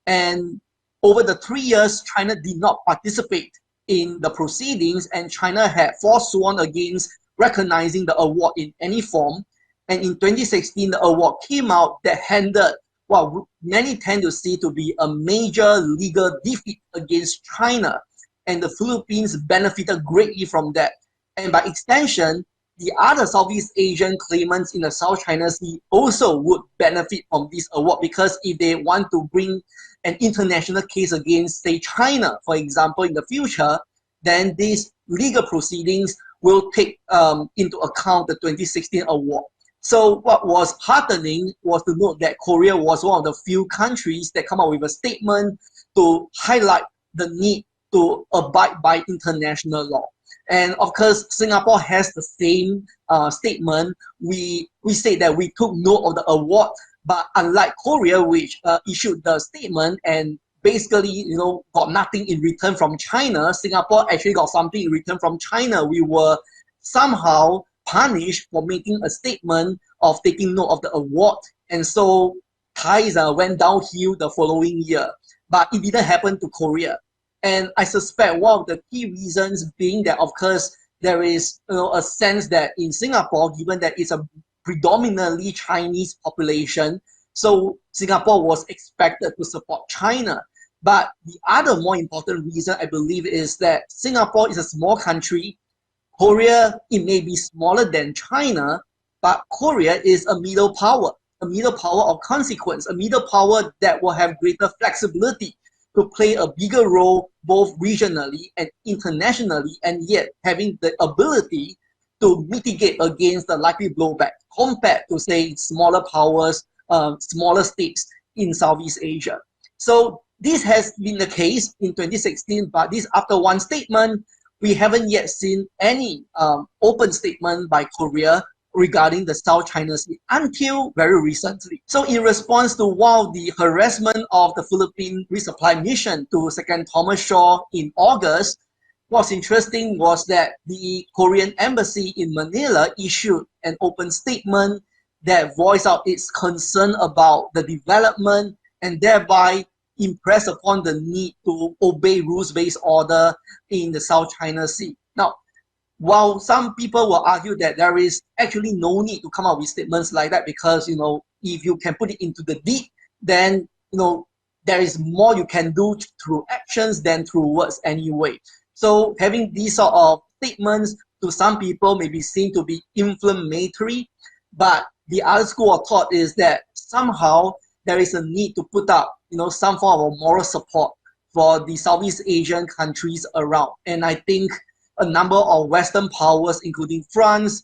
And over the 3 years, China did not participate in the proceedings, and China had forsworn against recognizing the award in any form. And in 2016, the award came out that handed what many tend to see to be a major legal defeat against China. And the Philippines benefited greatly from that. And by extension, the other Southeast Asian claimants in the South China Sea also would benefit from this award, because if they want to bring an international case against, say, China, for example, in the future, then these legal proceedings will take into account the 2016 award. So what was heartening was to note that Korea was one of the few countries that come up with a statement to highlight the need to abide by international law. And of course, Singapore has the same statement. We say that we took note of the award, but unlike Korea, which issued the statement and basically, got nothing in return from China, Singapore actually got something in return from China. We were somehow punished for making a statement of taking note of the award. And so ties went downhill the following year, but it didn't happen to Korea. And I suspect one of the key reasons being that, of course, there is a sense that in Singapore, given that it's a predominantly Chinese population, so Singapore was expected to support China. But the other more important reason, I believe, is that Singapore is a small country. Korea, it may be smaller than China, but Korea is a middle power of consequence, a middle power that will have greater flexibility to play a bigger role both regionally and internationally, and yet having the ability to mitigate against the likely blowback compared to, say, smaller powers, smaller states in Southeast Asia. So this has been the case in 2016, but this after one statement, we haven't yet seen any open statement by Korea regarding the South China Sea until very recently. So in response to one of the harassment of the Philippine resupply mission to Second Thomas Shaw in August, what's interesting was that the Korean embassy in Manila issued an open statement that voiced out its concern about the development and thereby impressed upon the need to obey rules-based order in the South China Sea. Now, while some people will argue that there is actually no need to come up with statements like that because, if you can put it into the deed, then, there is more you can do through actions than through words anyway. So having these sort of statements to some people may be seen to be inflammatory, but the other school of thought is that somehow there is a need to put up, some form of moral support for the Southeast Asian countries around. And I think a number of Western powers, including France,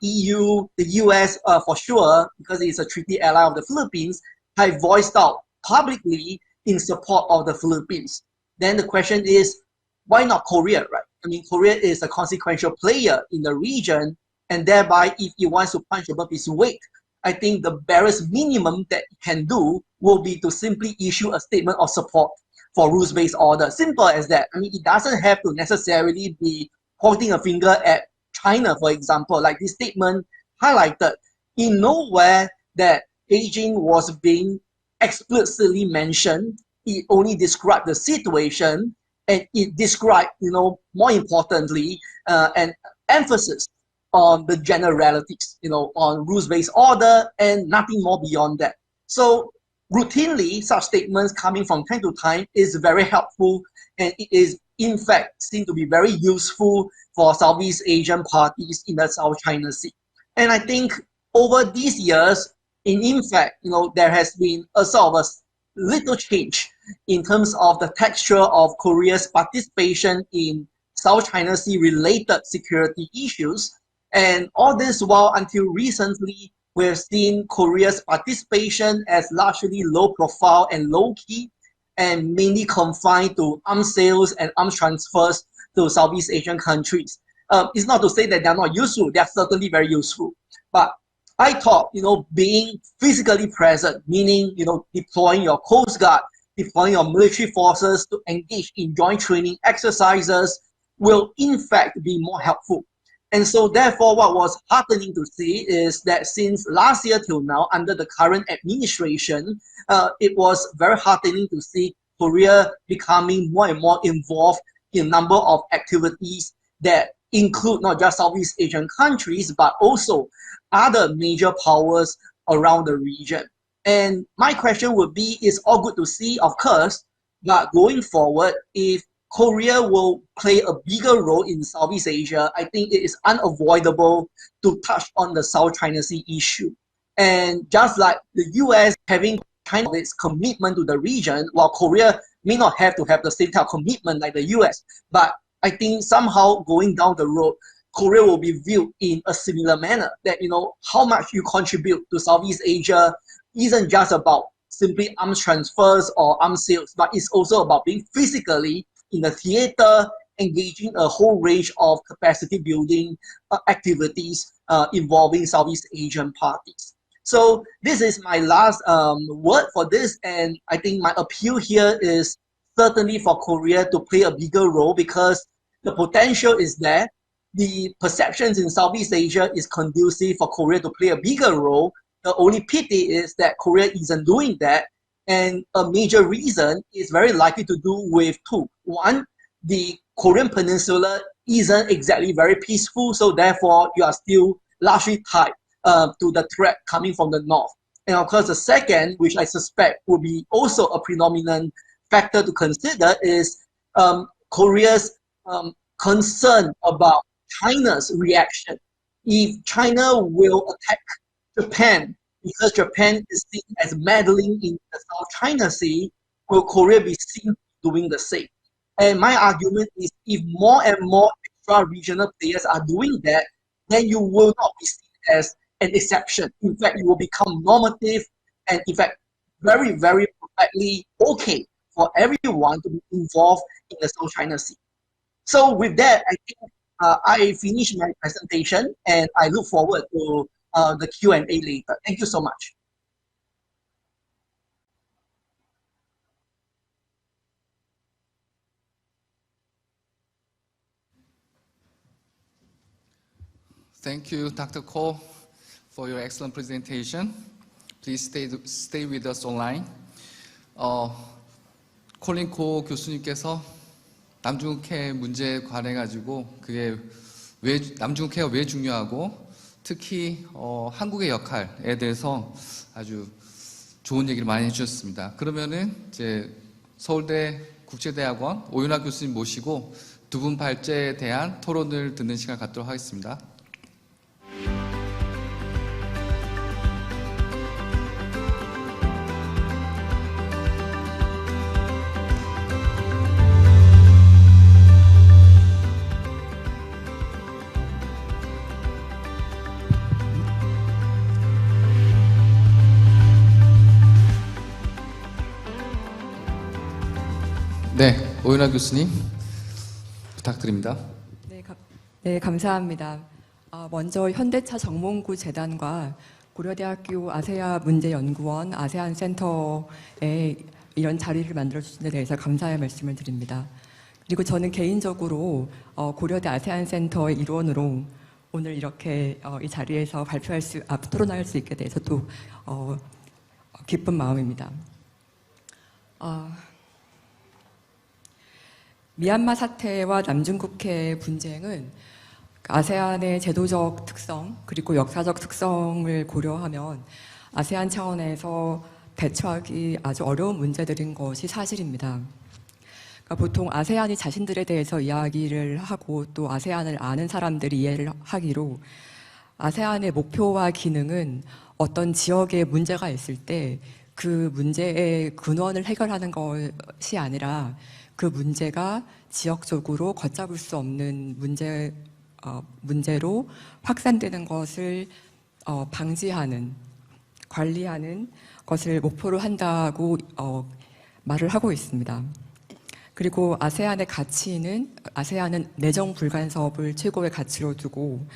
EU, the US, for sure, because it's a treaty ally of the Philippines, have voiced out publicly in support of the Philippines. Then the question is, why not Korea, right? I mean, Korea is a consequential player in the region, and thereby, if it wants to punch above its weight, I think the barest minimum that it can do will be to simply issue a statement of support for rules-based order. Simple as that. I mean, it doesn't have to necessarily be pointing a finger at China, for example. Like this statement highlighted, in nowhere that Beijing was being explicitly mentioned. It only described the situation, and it described, more importantly, an emphasis on the generalities, on rules-based order and nothing more beyond that. So routinely, such statements coming from time to time is very helpful, and it is in fact seen to be very useful for Southeast Asian parties in the South China Sea. And I think over these years, in fact, there has been a sort of a little change in terms of the texture of Korea's participation in South China Sea related security issues. And all this while until recently, we've seen Korea's participation as largely low profile and low key, and mainly confined to arms sales and arms transfers to Southeast Asian countries. It's not to say that they're not useful, they're certainly very useful. But I thought, being physically present, meaning, deploying your Coast Guard, deploying your military forces to engage in joint training exercises will in fact be more helpful. And so therefore, what was heartening to see is that since last year till now, under the current administration, it was very heartening to see Korea becoming more and more involved in a number of activities that include not just Southeast Asian countries, but also other major powers around the region. And my question would be, it's all good to see, of course, but going forward, if Korea will play a bigger role in Southeast Asia, I think it is unavoidable to touch on the South China Sea issue. And just like the US having China its commitment to the region, while Korea may not have to have the same type of commitment like the US, but I think somehow going down the road, Korea will be viewed in a similar manner, that how much you contribute to Southeast Asia isn't just about simply arms transfers or arms sales, but it's also about being physically in the theater, engaging a whole range of capacity building activities involving Southeast Asian parties. So this is my last word for this, and I think my appeal here is certainly for Korea to play a bigger role, because the potential is there. The perceptions in Southeast Asia is conducive for Korea to play a bigger role. The only pity is that Korea isn't doing that. And a major reason is very likely to do with two. One, the Korean Peninsula isn't exactly very peaceful, so therefore you are still largely tied to the threat coming from the north. And of course, the second, which I suspect will be also a predominant factor to consider, is Korea's concern about China's reaction. If China will attack Japan, because Japan is seen as meddling in the South China Sea, will Korea be seen doing the same? And my argument is, if more and more extra-regional players are doing that, then you will not be seen as an exception. In fact, it will become normative and, in fact, very, very perfectly okay for everyone to be involved in the South China Sea. So with that, I think I finish my presentation, and I look forward to the Q&A later. Thank you so much. Thank you, Dr. Ko, for your excellent presentation. Please stay with us online. 콜린 코 교수님께서 남중국해 문제에 관해 가지고 그게 남중국해가 왜 중요하고 특히 한국의 역할에 대해서 아주 좋은 얘기를 많이 해주셨습니다. 그러면은 이제 서울대 국제대학원 오윤학 교수님 모시고 두 분 발제에 대한 토론을 듣는 시간 갖도록 하겠습니다. 네, 오윤학 교수님 부탁드립니다. 네, 감사합니다. 먼저 현대차 정몽구 재단과 고려대학교 아세아 문제연구원 아세안 센터의 이런 자리를 만들어주신 데 대해서 감사의 말씀을 드립니다. 그리고 저는 개인적으로 고려대 아세안 센터의 일원으로 오늘 이렇게 이 자리에서 토론할 수 있게 돼서 또 기쁜 마음입니다. 미얀마 사태와 남중국해 분쟁은 아세안의 제도적 특성 그리고 역사적 특성을 고려하면 아세안 차원에서 대처하기 아주 어려운 문제들인 것이 사실입니다. 그러니까 보통 아세안이 자신들에 대해서 이야기를 하고 또 아세안을 아는 사람들이 이해를 하기로 아세안의 목표와 기능은 어떤 지역에 문제가 있을 때 그 문제의 근원을 해결하는 것이 아니라 그 문제가 지역적으로 걷잡을 수 없는 문제로 확산되는 것을 방지하는, 관리하는 것을 목표로 한다고 말을 하고 있습니다. 그리고 아세안의 가치는 아세안은 내정 불간섭을 최고의 가치로 두고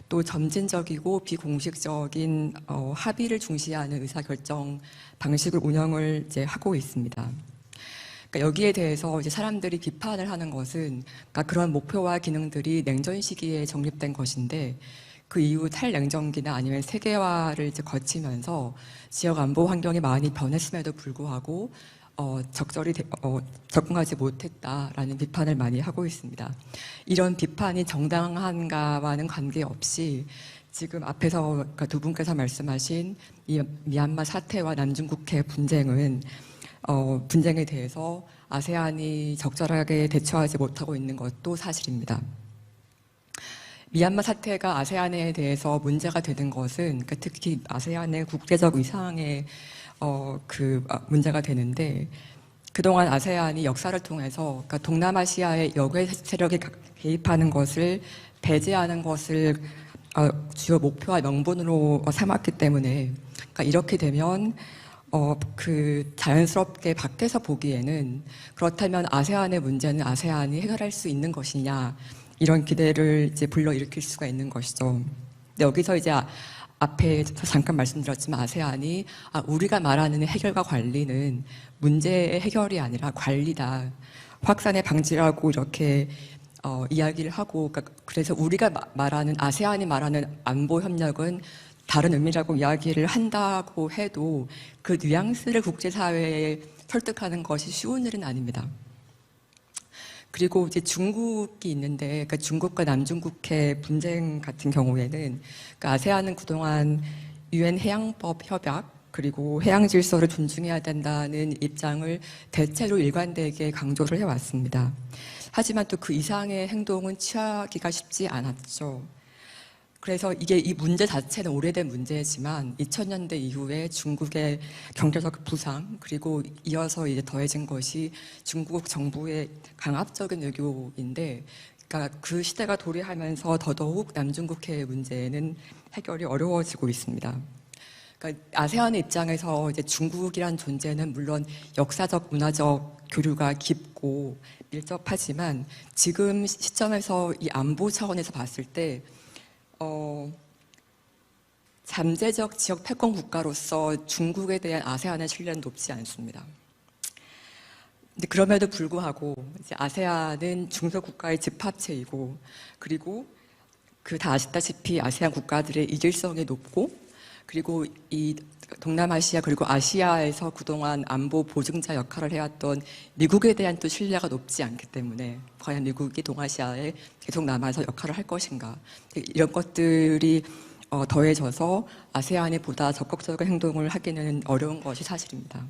또 점진적이고 비공식적인 합의를 중시하는 의사결정 방식을 운영을 이제 하고 있습니다. 그러니까 여기에 대해서 이제 사람들이 비판을 하는 것은 그러니까 그런 목표와 기능들이 냉전 시기에 정립된 것인데 그 이후 탈냉전기나 아니면 세계화를 이제 거치면서 지역 안보 환경이 많이 변했음에도 불구하고 적절히 접근하지 못했다라는 비판을 많이 하고 있습니다. 이런 비판이 정당한가와는 관계없이 지금 앞에서 그러니까 두 분께서 말씀하신 이 미얀마 사태와 남중국해 분쟁은 분쟁에 대해서 아세안이 적절하게 대처하지 못하고 있는 것도 사실입니다. 미얀마 사태가 아세안에 대해서 문제가 되는 것은 그러니까 특히 아세안의 국제적 위상에 문제가 되는데 그동안 아세안이 역사를 통해서 그러니까 동남아시아의 역외 세력이 개입하는 것을 배제하는 것을 주요 목표와 명분으로 삼았기 때문에 그러니까 이렇게 되면 자연스럽게 밖에서 보기에는 그렇다면 아세안의 문제는 아세안이 해결할 수 있는 것이냐 이런 기대를 이제 불러일으킬 수가 있는 것이죠. 근데 여기서 이제 앞에 잠깐 말씀드렸지만 아세안이 우리가 말하는 해결과 관리는 문제의 해결이 아니라 관리다. 확산의 방지라고 이렇게 이야기를 하고 그래서 우리가 말하는 아세안이 말하는 안보 협력은 다른 의미라고 이야기를 한다고 해도 그 뉘앙스를 국제사회에 설득하는 것이 쉬운 일은 아닙니다. 그리고 이제 중국이 있는데, 그러니까 중국과 남중국해 분쟁 같은 경우에는, 그러니까 아세안은 그동안 유엔 해양법 협약 그리고 해양 질서를 존중해야 된다는 입장을 대체로 일관되게 강조를 해왔습니다. 하지만 또 그 이상의 행동은 취하기가 쉽지 않았죠. 그래서 이 문제 자체는 오래된 문제지만 2000년대 이후에 중국의 경제적 부상 그리고 이어서 이제 더해진 것이 중국 정부의 강압적인 외교인데, 그러니까 그 시대가 도래하면서 더더욱 남중국해 문제는 해결이 어려워지고 있습니다. 그러니까 아세안의 입장에서 이제 중국이란 존재는 물론 역사적, 문화적 교류가 깊고 밀접하지만 지금 시점에서 이 안보 차원에서 봤을 때 잠재적 지역 패권 국가로서 중국에 대한 아세안의 신뢰는 높지 않습니다. 근데 그럼에도 불구하고 이제 아세안은 중소 국가의 집합체이고 그리고 다 아시다시피 아세안 국가들의 이질성이 높고 그리고 이 동남아시아 그리고 아시아에서 그동안 안보 보증자 역할을 해왔던 미국에 대한 또 신뢰가 높지 않기 때문에 과연 미국이 동아시아에 계속 남아서 역할을 할 것인가 이런 것들이 더해져서 아세안이 보다 적극적인 행동을 하기는 어려운 것이 사실입니다.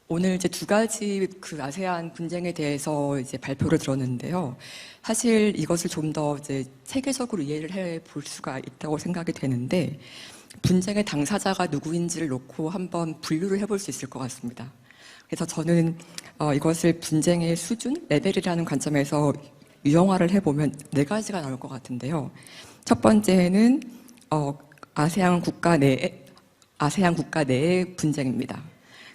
오늘 이제 두 가지 그 아세안 분쟁에 대해서 이제 발표를 들었는데요. 사실 이것을 좀 더 이제 체계적으로 이해를 해 볼 수가 있다고 생각이 되는데 분쟁의 당사자가 누구인지를 놓고 한번 분류를 해볼 수 있을 것 같습니다. 그래서 저는 이것을 분쟁의 수준, 레벨이라는 관점에서 유형화를 해보면 4가지가 나올 것 같은데요. 첫 번째는 아세안 국가 내의 분쟁입니다.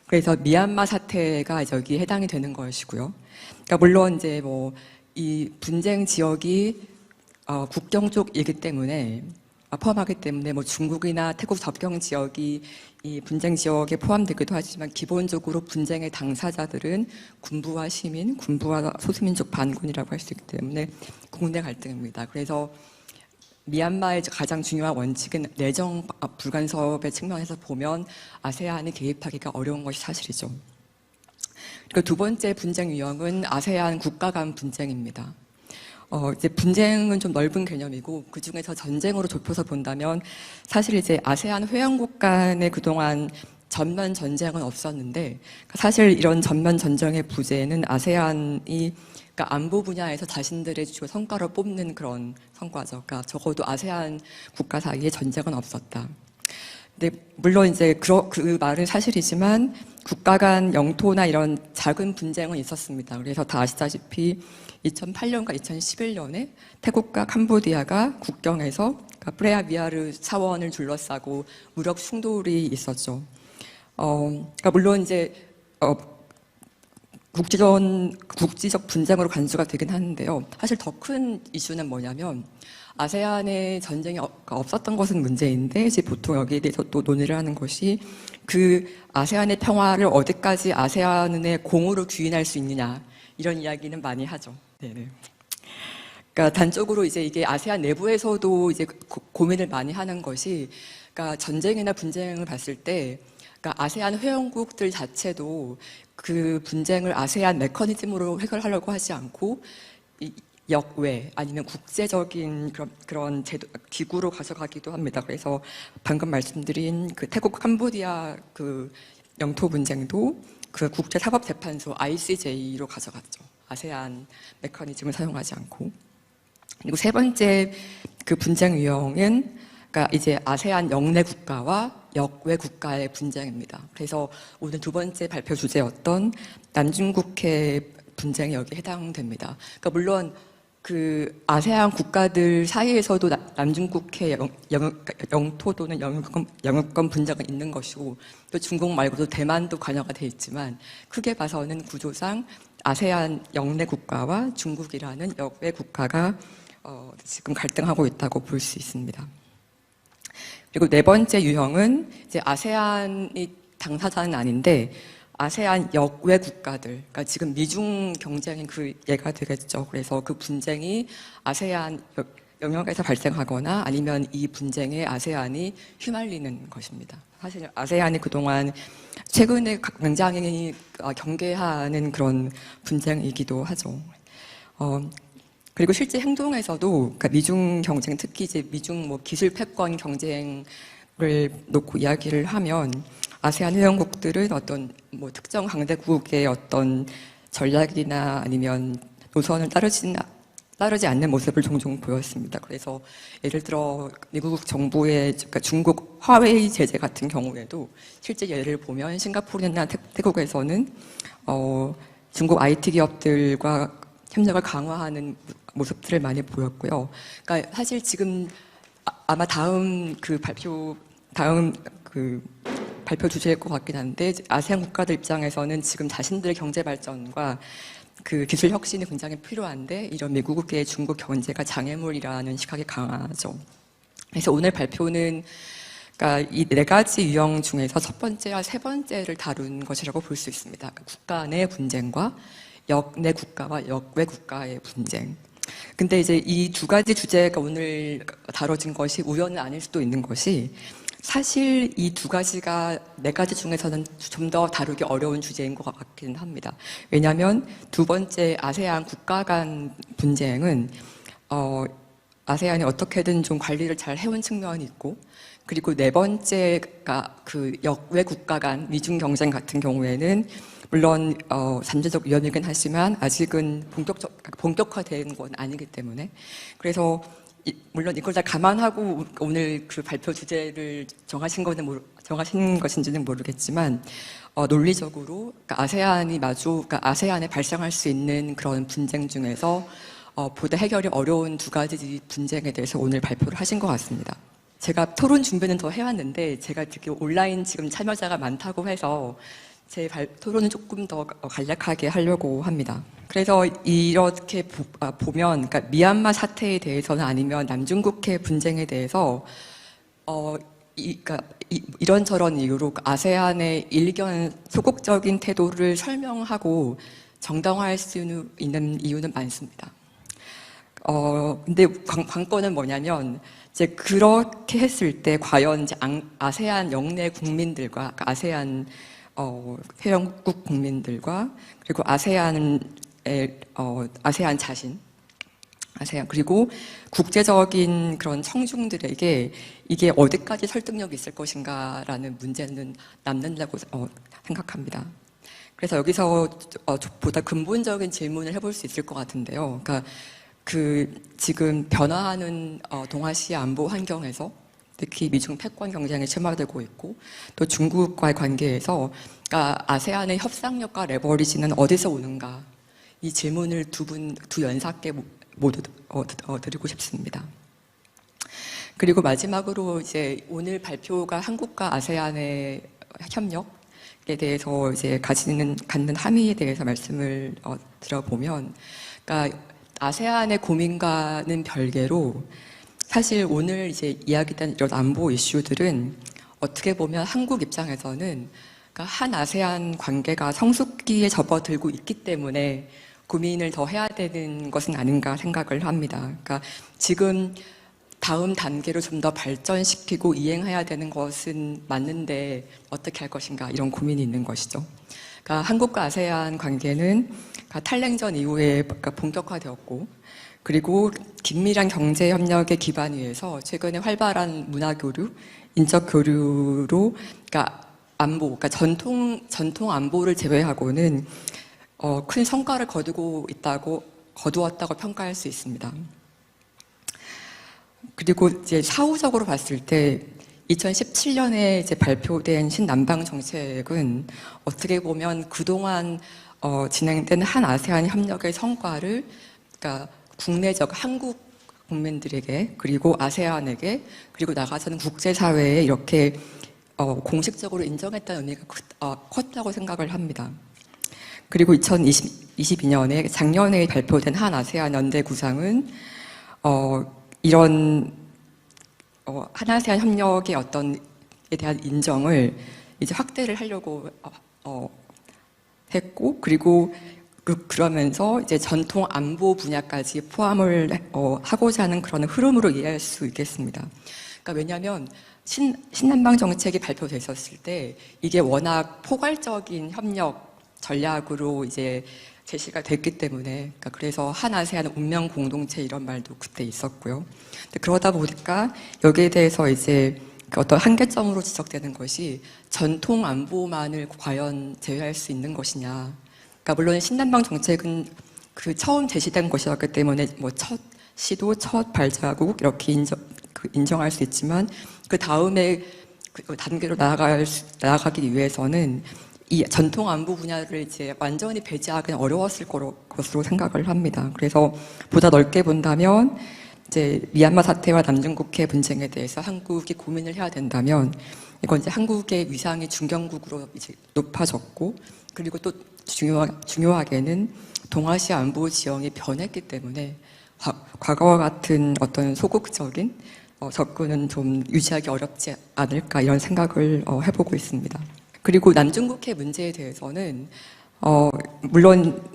그래서 미얀마 사태가 여기에 해당이 되는 것이고요. 그러니까 물론 이제 이 분쟁 지역이 국경 쪽이기 때문에 포함하기 때문에 뭐 중국이나 태국 접경 지역이 이 분쟁 지역에 포함되기도 하지만 기본적으로 분쟁의 당사자들은 군부와 시민, 군부와 소수민족 반군이라고 할 수 있기 때문에 국내 갈등입니다. 그래서 미얀마의 가장 중요한 원칙은 내정 불간섭의 측면에서 보면 아세안이 개입하기가 어려운 것이 사실이죠. 그리고 두 번째 분쟁 유형은 아세안 국가 간 분쟁입니다. 이제 분쟁은 좀 넓은 개념이고 그 중에서 전쟁으로 좁혀서 본다면 사실 이제 아세안 회원국 간의 그동안 전면 전쟁은 없었는데 사실 이런 전면 전쟁의 부재는 아세안이 그러니까 안보 분야에서 자신들의 주요 성과를 뽑는 그런 성과죠. 그러니까 적어도 아세안 국가 사이에 전쟁은 없었다. 근데 물론 이제 그 말은 사실이지만 국가 간 영토나 이런 작은 분쟁은 있었습니다. 그래서 다 아시다시피 2008년과 2011년에 태국과 캄보디아가 국경에서 그러니까 프레아 비아르 사원을 둘러싸고 무력 충돌이 있었죠. 그러니까 물론 이제 국지적 분쟁으로 간주가 되긴 하는데요. 사실 더 큰 이슈는 뭐냐면 아세안에 전쟁이 없었던 것은 문제인데 이제 보통 여기에 대해서 또 논의를 하는 것이 그 아세안의 평화를 어디까지 아세안의 공으로 규인할 수 있느냐 이런 이야기는 많이 하죠. 네네. 그러니까 단적으로 이제 이게 아세안 내부에서도 이제 고민을 많이 하는 것이 그러니까 전쟁이나 분쟁을 봤을 때 그러니까 아세안 회원국들 자체도 그 분쟁을 아세안 메커니즘으로 해결하려고 하지 않고 역외 아니면 국제적인 그런 제도, 기구로 가져가기도 합니다. 그래서 방금 말씀드린 그 태국 캄보디아 그 영토 분쟁도 그 국제사법재판소 ICJ로 가져갔죠. 아세안 메커니즘을 사용하지 않고. 그리고 세 번째 그 분쟁 유형은 그러니까 이제 아세안 영내 국가와 역외 국가의 분쟁입니다. 그래서 오늘 두 번째 발표 주제였던 남중국해 분쟁이 여기에 해당됩니다. 그러니까 물론 그 아세안 국가들 사이에서도 남중국해 영토 또는 영유권 분쟁은 있는 것이고 또 중국 말고도 대만도 관여가 돼 있지만 크게 봐서는 구조상 아세안 영내 국가와 중국이라는 역외 국가가 지금 갈등하고 있다고 볼 수 있습니다. 그리고 네 번째 유형은 이제 아세안이 당사자는 아닌데 아세안 역외 국가들, 그러니까 지금 미중 경쟁인 그 예가 되겠죠. 그래서 그 분쟁이 아세안 영역에서 발생하거나 아니면 이 분쟁에 아세안이 휘말리는 것입니다. 사실 아세안이 그동안 최근에 굉장히 경계하는 그런 분쟁이기도 하죠. 그리고 실제 행동에서도 그러니까 미중 경쟁, 특히 이제 미중 뭐 기술 패권 경쟁을 놓고 이야기를 하면 아세안 회원국들은 어떤 뭐 특정 강대국의 어떤 전략이나 아니면 노선을 따르지 않는 모습을 종종 보였습니다. 그래서 예를 들어 미국 정부의 그러니까 중국 화웨이 제재 같은 경우에도 실제 예를 보면 싱가포르나 태국에서는 중국 IT 기업들과 협력을 강화하는 모습들을 많이 보였고요. 그러니까 사실 지금 아마 다음 발표 주제일 것 같긴 한데 아세안 국가들 입장에서는 지금 자신들의 경제 발전과 그 기술 혁신이 굉장히 필요한데 이런 미국의 중국 견제가 장애물이라는 시각이 강하죠. 그래서 오늘 발표는 그러니까 이 네 가지 유형 중에서 첫 번째와 세 번째를 다룬 것이라고 볼 수 있습니다. 그러니까 국가 내 분쟁과 역내 국가와 역외 국가의 분쟁. 근데 이제 이 두 가지 주제가 오늘 다뤄진 것이 우연은 아닐 수도 있는 것이 사실 이 두 가지가 네 가지 중에서는 좀 더 다루기 어려운 주제인 것 같긴 합니다. 왜냐하면 두 번째 아세안 국가 간 분쟁은 아세안이 어떻게든 좀 관리를 잘 해온 측면이 있고 그리고 네 번째가 그 역외 국가 간 미중 경쟁 같은 경우에는 물론 잠재적 위험이긴 하지만 아직은 본격화된 건 아니기 때문에 그래서 물론 이걸 다 감안하고 오늘 그 발표 주제를 정하신 것인지는 모르겠지만 논리적으로 그러니까 그러니까 아세안에 발생할 수 있는 그런 분쟁 중에서 보다 해결이 어려운 두 가지 분쟁에 대해서 오늘 발표를 하신 것 같습니다. 제가 토론 준비는 더 해왔는데 제가 특히 온라인 지금 참여자가 많다고 해서 제 토론은 조금 더 간략하게 하려고 합니다. 그래서 이렇게 보면, 그러니까 미얀마 사태에 대해서는 아니면 남중국해 분쟁에 대해서 그러니까 이런저런 이유로 아세안의 일견 소극적인 태도를 설명하고 정당화할 수 있는 이유는 많습니다. 근데 관건은 뭐냐면, 이제 그렇게 했을 때 과연 이제 아세안 영내 국민들과, 그러니까 아세안 회원국 국민들과 그리고 아세안 자신, 그리고 국제적인 그런 청중들에게 이게 어디까지 설득력이 있을 것인가라는 문제는 남는다고 생각합니다. 그래서 여기서 보다 근본적인 질문을 해볼 수 있을 것 같은데요. 그러니까 지금 변화하는 동아시아 안보 환경에서 특히 미중 패권 경쟁에 침하되고 있고 또 중국과의 관계에서 그러니까 아세안의 협상력과 레버리지는 어디서 오는가, 이 질문을 두 연사께 모두 드리고 싶습니다. 그리고 마지막으로 이제 오늘 발표가 한국과 아세안의 협력에 대해서 이제 갖는 함의에 대해서 말씀을 들어보면, 그러니까 아세안의 고민과는 별개로 사실 오늘 이제 이야기된 이런 안보 이슈들은 어떻게 보면 한국 입장에서는 그러니까 한 아세안 관계가 성숙기에 접어들고 있기 때문에 고민을 더 해야 되는 것은 아닌가 생각을 합니다. 그러니까 지금 다음 단계로 좀 더 발전시키고 이행해야 되는 것은 맞는데 어떻게 할 것인가, 이런 고민이 있는 것이죠. 그러니까 한국과 아세안 관계는 그러니까 탈냉전 이후에 본격화되었고, 그리고 긴밀한 경제 협력의 기반 위에서 최근에 활발한 문화 교류, 인적 교류로, 그러니까 안보, 그러니까 전통 안보를 제외하고는 큰 성과를 거두었다고 평가할 수 있습니다. 그리고 이제 사후적으로 봤을 때 2017년에 이제 발표된 신남방 정책은 어떻게 보면 그동안 진행된 한 아세안 협력의 성과를, 그러니까 국내적 한국 국민들에게 그리고 아세안에게 그리고 나가서는 국제사회에 이렇게 공식적으로 인정했다는 의미가 컸다고 생각을 합니다. 그리고 2022년에 작년에 발표된 한 아세안 연대 구상은 이런 한 아세안 협력의 에 대한 인정을 이제 확대를 하려고 했고, 그리고 그러면서 이제 전통 안보 분야까지 포함을 하고자 하는 그런 흐름으로 이해할 수 있겠습니다. 그러니까 왜냐하면 신남방 정책이 발표됐었을 때 이게 워낙 포괄적인 협력 전략으로 이제 제시가 됐기 때문에, 그러니까 그래서 한 아세안 운명 공동체 이런 말도 그때 있었고요. 근데 그러다 보니까 여기에 대해서 이제 어떤 한계점으로 지적되는 것이 전통 안보만을 과연 제외할 수 있는 것이냐. 그러니까 물론 신남방 정책은 처음 제시된 것이었기 때문에 뭐 첫 시도, 첫 발자국 이렇게 인정할 수 있지만 그 다음에 단계로 나아가기 위해서는 이 전통 안보 분야를 이제 완전히 배제하기는 어려웠을 것으로 생각을 합니다. 그래서 보다 넓게 본다면 이제 미얀마 사태와 남중국해 분쟁에 대해서 한국이 고민을 해야 된다면 이건 이제 한국의 위상이 중견국으로 이제 높아졌고, 그리고 또 중요하게는 동아시아 안보 지형이 변했기 때문에 과거와 같은 어떤 소극적인 접근은 좀 유지하기 어렵지 않을까, 이런 생각을 해보고 있습니다. 그리고 남중국해 문제에 대해서는 물론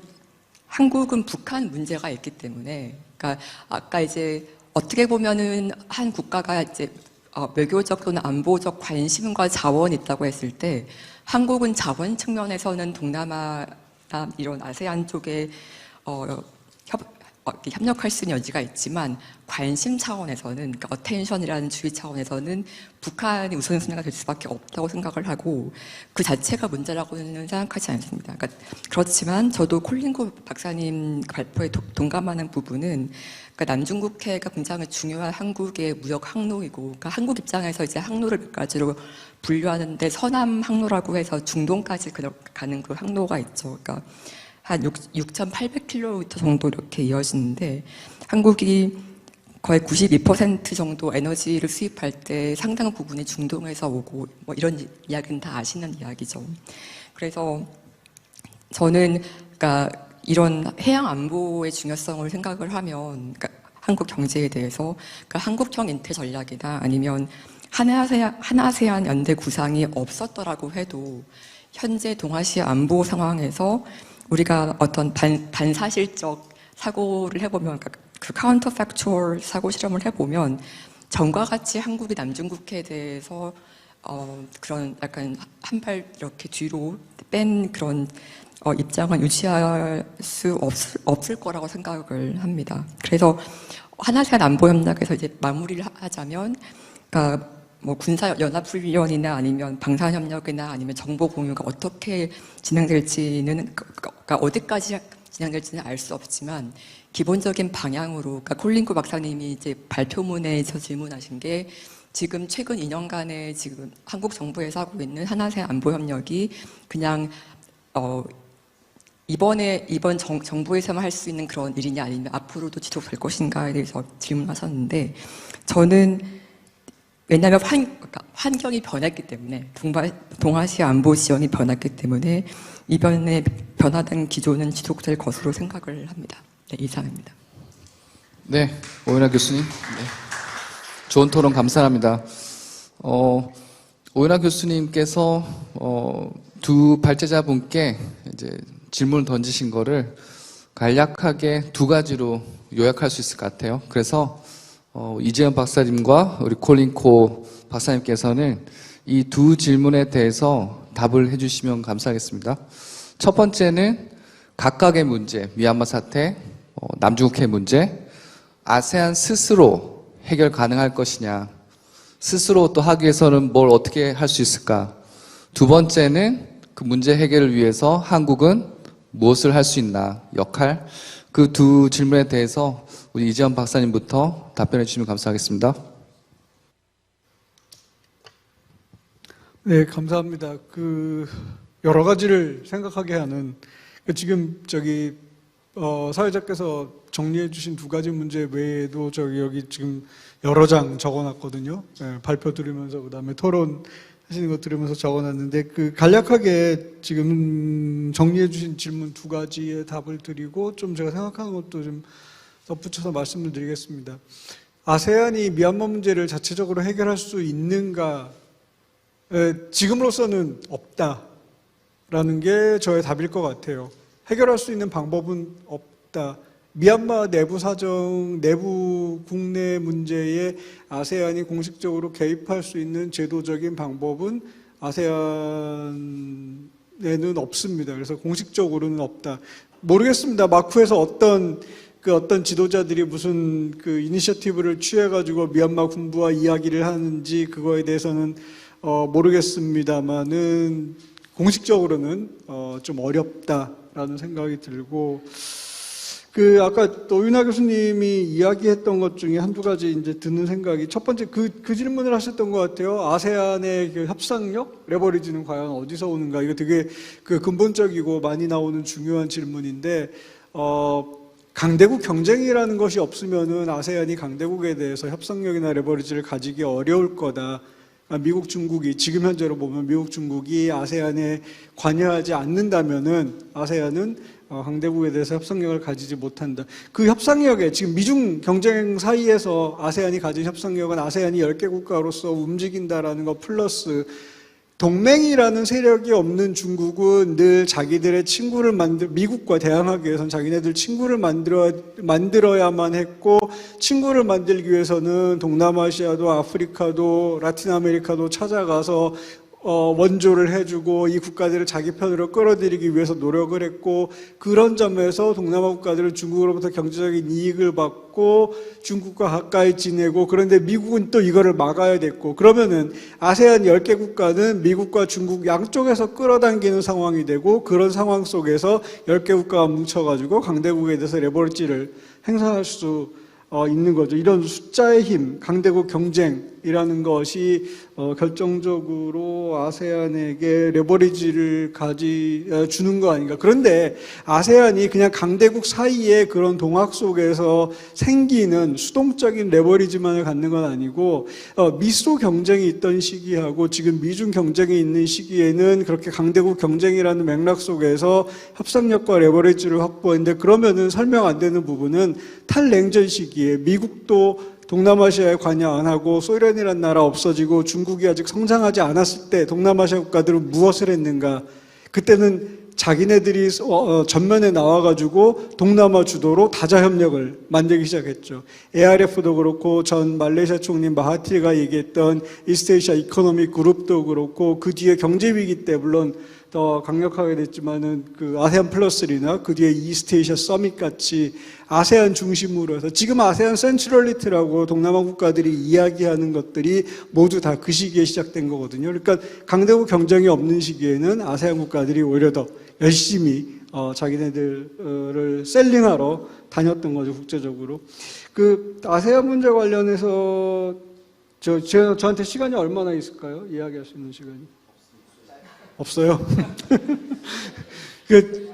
한국은 북한 문제가 있기 때문에, 그러니까 아까 이제 어떻게 보면은 한 국가가 이제 외교적 또는 안보적 관심과 자원이 있다고 했을 때 한국은 자원 측면에서는 동남아나 이런 아세안 쪽에 협력할 수 있는 여지가 있지만 관심 차원에서는, 그러니까 어텐션이라는 주의 차원에서는 북한이 우선순위가 될 수밖에 없다고 생각을 하고 그 자체가 문제라고는 생각하지 않습니다. 그러니까 그렇지만 저도 콜린고 박사님 발표에 동감하는 부분은, 그러니까 남중국해가 굉장히 중요한 한국의 무역 항로이고, 그러니까 한국 입장에서 이제 항로를 몇 가지로 분류하는데 서남 항로라고 해서 중동까지 가는 그 항로가 있죠. 그러니까 한 6,800km 정도 이렇게 이어지는데 한국이 거의 92% 정도 에너지를 수입할 때 상당 부분이 중동에서 오고, 뭐 이런 이야기는 다 아시는 이야기죠. 그래서 저는 그러니까 이런 해양 안보의 중요성을 생각을 하면 그러니까 한국 경제에 대해서 그러니까 한국형 인태 전략이나 아니면 한아세안 연대 구상이 없었더라고 해도 현재 동아시아 안보 상황에서 우리가 어떤 반사실적 사고를 해보면 그러니까 그 카운터 팩추얼 사고 실험을 해보면 전과 같이 한국이 남중국해에 대해서 그런 약간 한 발 이렇게 뒤로 뺀 그런 입장은 유지할 수 없을 거라고 생각을 합니다. 그래서 한아세안 안보협력에서 이제 마무리를 하자면, 그러니까 뭐 군사 연합훈련이나 아니면 방산협력이나 아니면 정보 공유가 어떻게 진행될지는 그러니까 어디까지 진행될지는 알 수 없지만 기본적인 방향으로, 그러니까 콜린코 박사님이 이제 발표문에서 질문하신 게 지금 최근 2년간의 지금 한국 정부에서 하고 있는 한아세안 안보협력이 그냥 이번 정부에서만 할 수 있는 그런 일이냐 아니면 앞으로도 지속될 것인가에 대해서 질문하셨는데 저는 왜냐하면 환경이 변했기 때문에 동아시아 안보 지형이 변했기 때문에 이번에 변화된 기조는 지속될 것으로 생각을 합니다. 네, 이상입니다. 네, 오윤아 교수님. 네. 좋은 토론 감사합니다. 오윤아 교수님께서 두 발제자분께 이제 질문을 던지신 거를 간략하게 두 가지로 요약할 수 있을 것 같아요. 그래서 이재현 박사님과 우리 콜린코 박사님께서는 이 두 질문에 대해서 답을 해주시면 감사하겠습니다. 첫 번째는 각각의 문제, 미얀마 사태, 남중국해 문제, 아세안 스스로 해결 가능할 것이냐, 스스로 또 하기 위해서는 뭘 어떻게 할 수 있을까. 두 번째는 그 문제 해결을 위해서 한국은 무엇을 할 수 있나, 역할. 그 두 질문에 대해서 우리 이재현 박사님부터 답변해 주시면 감사하겠습니다. 네, 감사합니다. 여러 가지를 생각하게 하는 지금 사회자께서 정리해 주신 두 가지 문제 외에도 여기 지금 여러 장 적어놨거든요. 네, 발표 들으면서 그다음에 토론 하시는 거 들으면서 적어놨는데 간략하게 지금 정리해 주신 질문 두 가지의 답을 드리고 좀 제가 생각하는 것도 좀 덧붙여서 말씀을 드리겠습니다. 아세안이 미얀마 문제를 자체적으로 해결할 수 있는가? 지금으로서는 없다라는 게 저의 답일 것 같아요. 해결할 수 있는 방법은 없다. 미얀마 내부 사정, 내부 국내 문제에 아세안이 공식적으로 개입할 수 있는 제도적인 방법은 아세안에는 없습니다. 그래서 공식적으로는 없다. 모르겠습니다. 마쿠에서 어떤 지도자들이 무슨 이니셔티브를 취해가지고 미얀마 군부와 이야기를 하는지 그거에 대해서는 모르겠습니다만은 공식적으로는 좀 어렵다라는 생각이 들고 아까 또 윤하 교수님이 이야기했던 것 중에 한두 가지 이제 드는 생각이 첫 번째 그 질문을 하셨던 것 같아요. 아세안의 협상력 레버리지는 과연 어디서 오는가? 이거 되게 근본적이고 많이 나오는 중요한 질문인데 강대국 경쟁이라는 것이 없으면은 아세안이 강대국에 대해서 협상력이나 레버리지를 가지기 어려울 거다. 미국, 중국이 지금 현재로 보면 미국, 중국이 아세안에 관여하지 않는다면은 아세안은 강대국에 대해서 협상력을 가지지 못한다. 그 협상력에 지금 미중 경쟁 사이에서 아세안이 가진 협상력은 아세안이 10개 국가로서 움직인다라는 것 플러스 동맹이라는 세력이 없는 중국은 늘 자기들의 친구를 미국과 대항하기 위해서는 자기네들 친구를 만들어야만 했고, 친구를 만들기 위해서는 동남아시아도 아프리카도 라틴 아메리카도 찾아가서 원조를 해주고 이 국가들을 자기 편으로 끌어들이기 위해서 노력을 했고, 그런 점에서 동남아 국가들은 중국으로부터 경제적인 이익을 받고 중국과 가까이 지내고, 그런데 미국은 또 이거를 막아야 됐고, 그러면은 아세안 10개 국가는 미국과 중국 양쪽에서 끌어당기는 상황이 되고, 그런 상황 속에서 10개 국가가 뭉쳐가지고 강대국에 대해서 레버리지를 행사할 수 있는 거죠. 이런 숫자의 힘, 강대국 경쟁, 경쟁이라는 것이 결정적으로 아세안에게 레버리지를 주는 거 아닌가. 그런데 아세안이 그냥 강대국 사이의 그런 동학 속에서 생기는 수동적인 레버리지만을 갖는 건 아니고 미소 경쟁이 있던 시기하고 지금 미중 경쟁이 있는 시기에는 그렇게 강대국 경쟁이라는 맥락 속에서 협상력과 레버리지를 확보했는데, 그러면은 설명 안 되는 부분은 탈냉전 시기에 미국도 동남아시아에 관여 안 하고 소련이라는 나라 없어지고 중국이 아직 성장하지 않았을 때 동남아시아 국가들은 무엇을 했는가? 그때는 자기네들이 전면에 나와가지고 동남아 주도로 다자협력을 만들기 시작했죠. ARF도 그렇고 전 말레이시아 총리 마하티가 얘기했던 이스트에이시아 이코노믹 그룹도 그렇고 그 뒤에 경제위기 때 물론 더 강력하게 됐지만은 그 아세안 플러스3나 그 뒤에 이스트에이시아 서밋 같이 아세안 중심으로 해서 지금 아세안 센트럴리티라고 동남아 국가들이 이야기하는 것들이 모두 다 그 시기에 시작된 거거든요. 그러니까 강대국 경쟁이 없는 시기에는 아세안 국가들이 오히려 더 열심히 자기네들을 셀링하러 다녔던 거죠, 국제적으로. 그 아세안 문제 관련해서 저한테 시간이 얼마나 있을까요? 이야기할 수 있는 시간이? 없어요.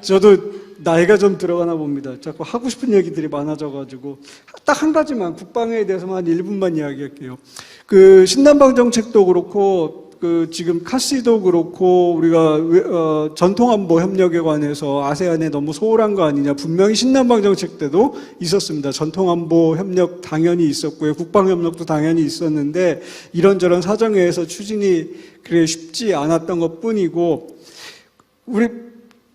저도 나이가 좀 들어가나 봅니다. 자꾸 하고 싶은 얘기들이 많아져가지고 딱 한 가지만 국방에 대해서만 한 1분만 이야기할게요. 그 신남방 정책도 그렇고 지금 카시도 그렇고 우리가 전통안보 협력에 관해서 아세안에 너무 소홀한 거 아니냐. 분명히 신남방 정책 때도 있었습니다. 전통안보 협력 당연히 있었고요. 국방협력도 당연히 있었는데 이런저런 사정에 의해서 추진이 그래 쉽지 않았던 것뿐이고, 우리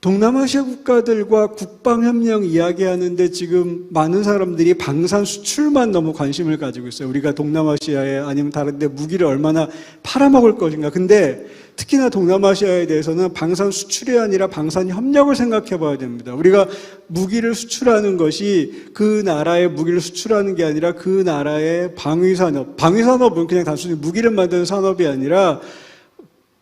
동남아시아 국가들과 국방협력 이야기하는데 지금 많은 사람들이 방산 수출만 너무 관심을 가지고 있어요. 우리가 동남아시아에 아니면 다른 데 무기를 얼마나 팔아먹을 것인가. 근데 특히나 동남아시아에 대해서는 방산 수출이 아니라 방산 협력을 생각해 봐야 됩니다. 우리가 무기를 수출하는 것이 그 나라의 무기를 수출하는 게 아니라 그 나라의 방위산업은 그냥 단순히 무기를 만드는 산업이 아니라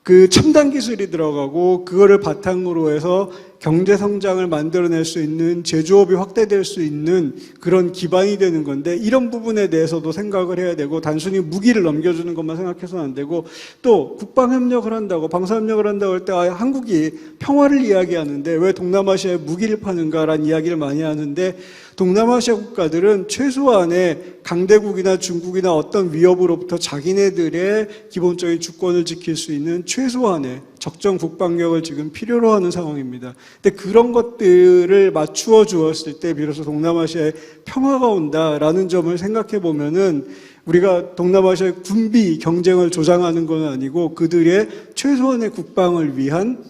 그 첨단 기술이 들어가고 그거를 바탕으로 해서 경제 성장을 만들어낼 수 있는 제조업이 확대될 수 있는 그런 기반이 되는 건데, 이런 부분에 대해서도 생각을 해야 되고 단순히 무기를 넘겨주는 것만 생각해서는 안 되고, 또 국방협력을 한다고 방산협력을 한다고 할 때 한국이 평화를 이야기하는데 왜 동남아시아에 무기를 파는가라는 이야기를 많이 하는데, 동남아시아 국가들은 최소한의 강대국이나 중국이나 어떤 위협으로부터 자기네들의 기본적인 주권을 지킬 수 있는 최소한의 적정 국방력을 지금 필요로 하는 상황입니다. 근데 그런 것들을 맞추어 주었을 때 비로소 동남아시아에 평화가 온다라는 점을 생각해 보면은 우리가 동남아시아의 군비 경쟁을 조장하는 건 아니고 그들의 최소한의 국방을 위한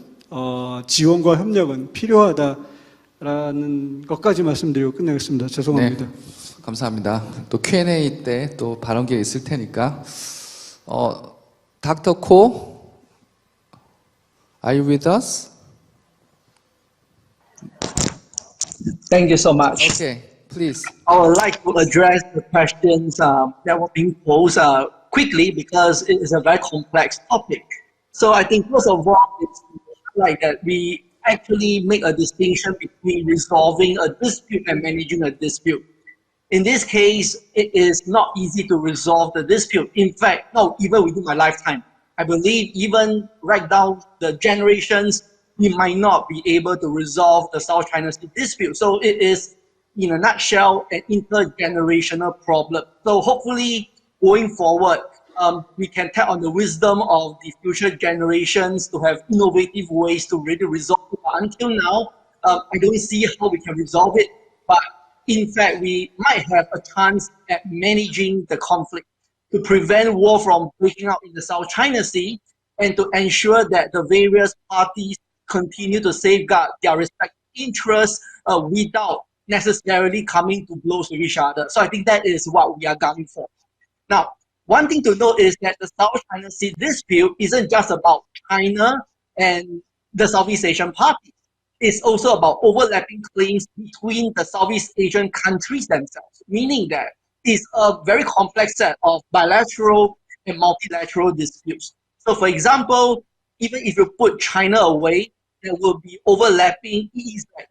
지원과 협력은 필요하다라는 것까지 말씀드리고 끝내겠습니다. 죄송합니다. 네, 감사합니다. 또 Q&A 때 또 발언 기회 있을 테니까 닥터 코, are you with us? Thank you so much. Okay, please. I would like to address the questions that were being posed quickly because it is a very complex topic. So I think first of all, it's like that we actually make a distinction between resolving a dispute and managing a dispute. In this case, it is not easy to resolve the dispute. In fact, no, even within my lifetime, I believe even right down the generations, we might not be able to resolve the South China Sea dispute. So it is, in a nutshell, an intergenerational problem. So hopefully, going forward, we can tap on the wisdom of the future generations to have innovative ways to really resolve it. But until now, I don't see how we can resolve it. But in fact, we might have a chance at managing the conflict to prevent war from breaking out in the South China Sea and to ensure that the various parties continue to safeguard their respective interests without necessarily coming to blows with each other. So I think that is what we are gunning for. Now, one thing to note is that the South China Sea dispute isn't just about China and the Southeast Asian parties. It's also about overlapping claims between the Southeast Asian countries themselves, meaning that it's a very complex set of bilateral and multilateral disputes. So for example, even if you put China away, there will be overlapping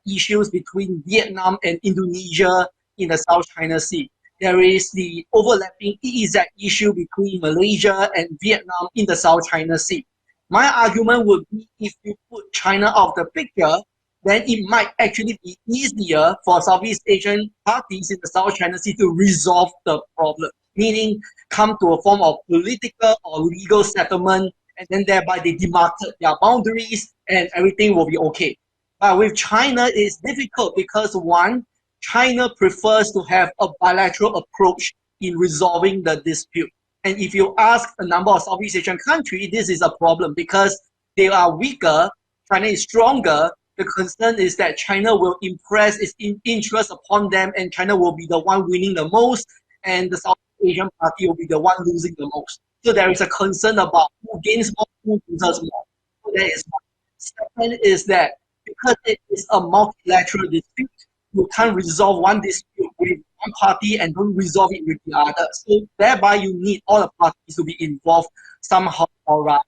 issues between Vietnam and Indonesia in the South China Sea. there is the overlapping EEZ issue between Malaysia and Vietnam in the South China Sea. My argument would be if you put China out of the picture, then it might actually be easier for Southeast Asian parties in the South China Sea to resolve the problem, meaning come to a form of political or legal settlement, and then thereby they demarcate their boundaries and everything will be okay. But with China, it's difficult because one, China prefers to have a bilateral approach in resolving the dispute. And if you ask a number of Southeast Asian countries, this is a problem because they are weaker, China is stronger. The concern is that China will impress its interest upon them and China will be the one winning the most and the South Asian party will be the one losing the most. So there is a concern about who gains more, who loses more. So that is one. Second is that because it is a multilateral dispute, you can't resolve one dispute with one party and don't resolve it with the other. So thereby you need all the parties to be involved somehow or rather.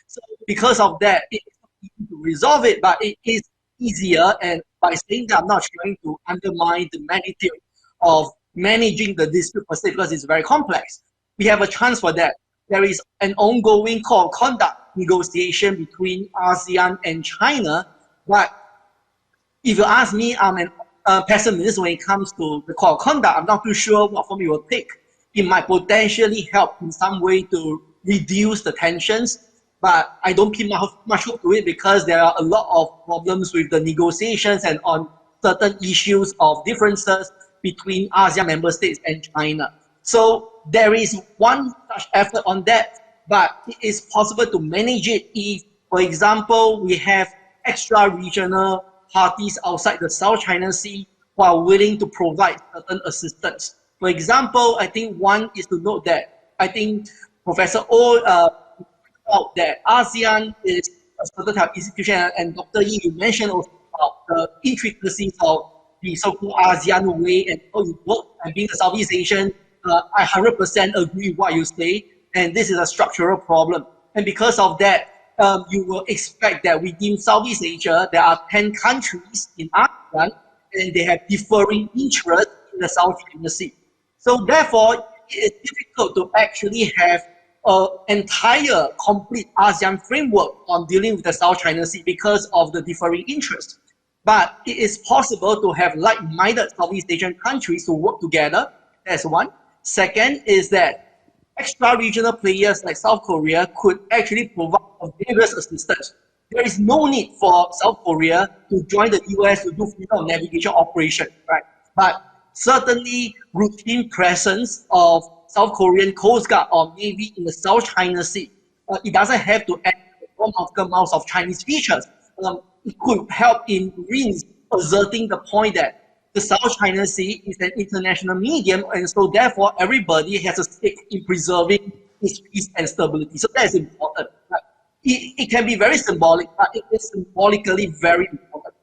So because of that, it is not easy to resolve it, but it is easier. And by saying that, I'm not trying to undermine the magnitude of managing the dispute per se because it's very complex. We have a chance for that. There is an ongoing code of conduct negotiation between ASEAN and China, but if you ask me, I'm a pessimist when it comes to the code of conduct. I'm not too sure what form it will take. It might potentially help in some way to reduce the tensions, but I don't put much hope to it because there are a lot of problems with the negotiations and on certain issues of differences between ASEAN member states and China. So there is one such effort on that, but it is possible to manage it if, for example, we have extra-regional parties outside the South China Sea who are willing to provide certain assistance. For example, I think one is to note that I think Professor O out that ASEAN is a certain type of institution, and Dr. Yi, you mentioned also about the intricacies of the so-called ASEAN way and how it works. And being a Southeast Asian, I 100% agree with what you say, and this is a structural problem. And because of that, you will expect that within Southeast Asia, there are 10 countries in ASEAN, and they have differing interests in the South China Sea. So therefore, it is difficult to actually have an entire complete ASEAN framework on dealing with the South China Sea because of the differing interests. But it is possible to have like-minded Southeast Asian countries to work together. That's one. Second is that extra-regional players like South Korea could actually provide various assistance. There is no need for South Korea to join the US to do freedom of navigation operation, right? But certainly routine presence of South Korean Coast Guard or Navy in the South China Sea, it doesn't have to add one nautical miles of Chinese features. It could help in asserting the point that the South China Sea is an international medium, and so therefore everybody has a stake in preserving its peace and stability. So that is important. It can be very symbolic, but it is symbolically very important.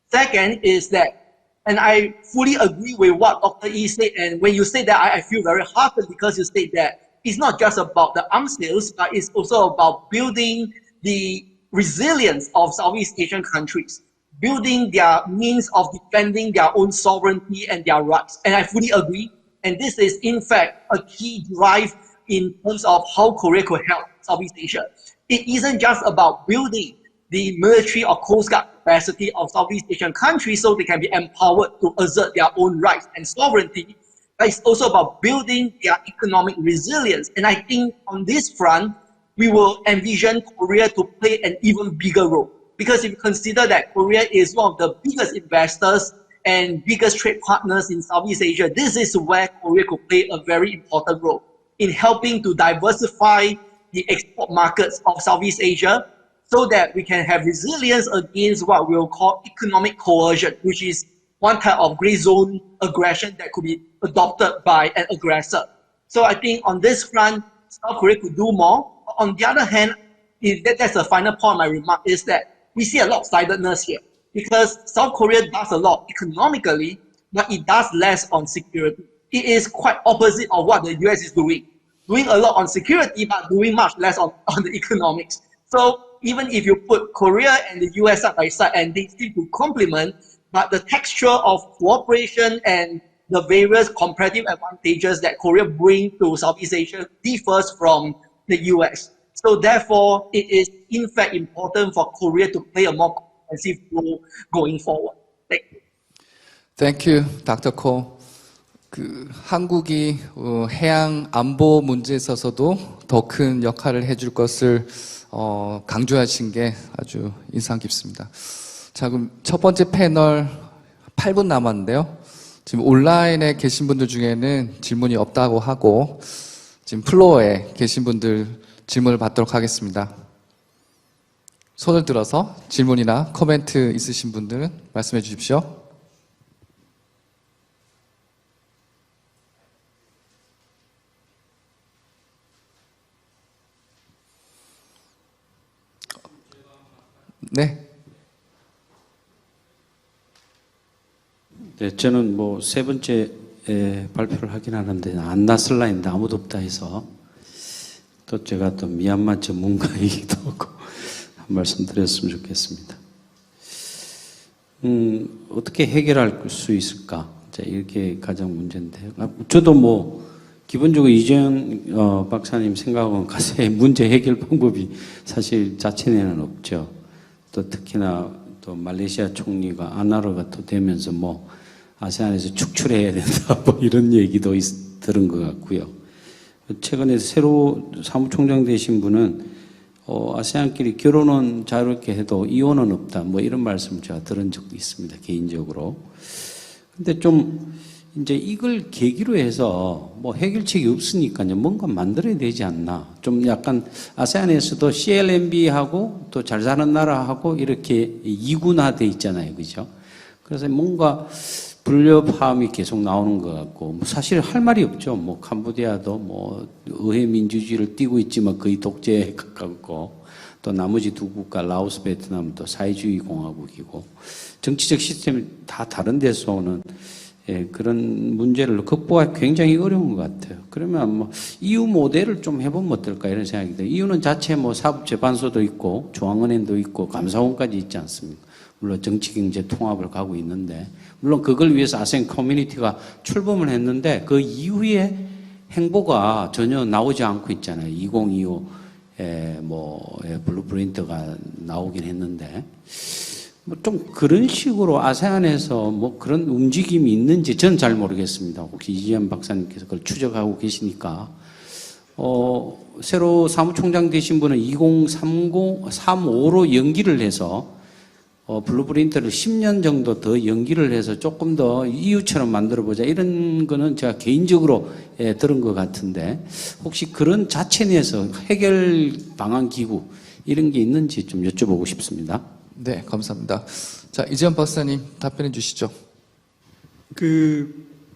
Second is that, and I fully agree with what Dr. Yi said, and when you say that, I feel very heartened because you said that it's not just about the arms sales, but it's also about building the resilience of Southeast Asian countries, building their means of defending their own sovereignty and their rights. And I fully agree. And this is, in fact, a key drive in terms of how Korea could help Southeast Asia. It isn't just about building the military or Coast Guard capacity of Southeast Asian countries so they can be empowered to assert their own rights and sovereignty, but it's also about building their economic resilience. And I think on this front, we will envision Korea to play an even bigger role. Because if you consider that Korea is one of the biggest investors and biggest trade partners in Southeast Asia, this is where Korea could play a very important role in helping to diversify the export markets of Southeast Asia so that we can have resilience against what we'll call economic coercion, which is one type of gray zone aggression that could be adopted by an aggressor. So I think on this front, South Korea could do more. On the other hand, that's the final point of my remark, is that we see a lot of sidedness here because South Korea does a lot economically, but it does less on security. It is quite opposite of what the US is doing a lot on security, but doing much less on the economics. So even if you put Korea and the US side by side and they seem to complement, but the texture of cooperation and the various comparative advantages that Korea bring to Southeast Asia differs from the US. So therefore, it is in fact important for Korea to play a more comprehensive role going forward. Thank you. Thank you, Dr. Ko. 한국이 해양 안보 문제에 있어서도 더 큰 역할을 해줄 것을 강조하신 게 아주 인상 깊습니다. 자, 그럼 첫 번째 패널 8분 남았는데요. 지금 온라인에 계신 분들 중에는 질문이 없다고 하고 지금 플로어에 계신 분들 질문을 받도록 하겠습니다. 손을 들어서 질문이나 코멘트 있으신 분들은 말씀해 주십시오. 네. 네, 저는 뭐 세 번째 발표를 하긴 하는데 안 났을라인데 아무도 없다 해서 또 제가 또 미얀마 전문가이기도 하고 한 말씀 드렸으면 좋겠습니다. 어떻게 해결할 수 있을까? 자, 이렇게 가장 문제인데요. 저도 뭐 기본적으로 이재현 박사님 생각은 가세 문제 해결 방법이 사실 자체내는 없죠. 또 특히나 또 말레이시아 총리가 아나르가 또 되면서 뭐 아세안에서 축출해야 된다 뭐 이런 얘기도 들은 것 같고요. 최근에 새로 사무총장 되신 분은 아세안끼리 결혼은 자유롭게 해도 이혼은 없다 뭐 이런 말씀을 제가 들은 적도 있습니다, 개인적으로. 근데 좀 이제 이걸 계기로 해서 뭐 해결책이 없으니까요, 뭔가 만들어야 되지 않나. 좀 약간 아세안에서도 CLMB하고 또 잘 사는 나라하고 이렇게 이군화돼 있잖아요, 그죠? 그래서 뭔가 불협화음이 계속 나오는 것 같고, 뭐 사실 할 말이 없죠. 뭐 캄보디아도 뭐 의회 민주주의를 띠고 있지만 거의 독재에 가깝고, 또 나머지 두 국가 라오스, 베트남도 사회주의 공화국이고, 정치적 시스템이 다 다른 데서는 그런 문제를 극복하기 굉장히 어려운 것 같아요. 그러면 뭐 EU 모델을 좀 해보면 어떨까 이런 생각이 들어요. EU는 자체 뭐 사법재판소도 있고 중앙은행도 있고 감사원까지 있지 않습니까? 물론 정치경제 통합을 가고 있는데, 물론 그걸 위해서 아세안 커뮤니티가 출범을 했는데 그 이후에 행보가 전혀 나오지 않고 있잖아요. 2025 블루프린트가 나오긴 했는데, 뭐 좀 그런 식으로 아세안에서 뭐 그런 움직임이 있는지 저는 잘 모르겠습니다. 혹시 이지현 박사님께서 그걸 추적하고 계시니까. 새로 사무총장 되신 분은 2035로 연기를 해서 블루프린트를 10년 정도 더 연기를 해서 조금 더 EU처럼 만들어보자 이런 거는 제가 개인적으로 들은 것 같은데, 혹시 그런 자체 내에서 해결 방안 기구 이런 게 있는지 좀 여쭤보고 싶습니다. 네, 감사합니다. 자, 이재현 박사님 답변해 주시죠.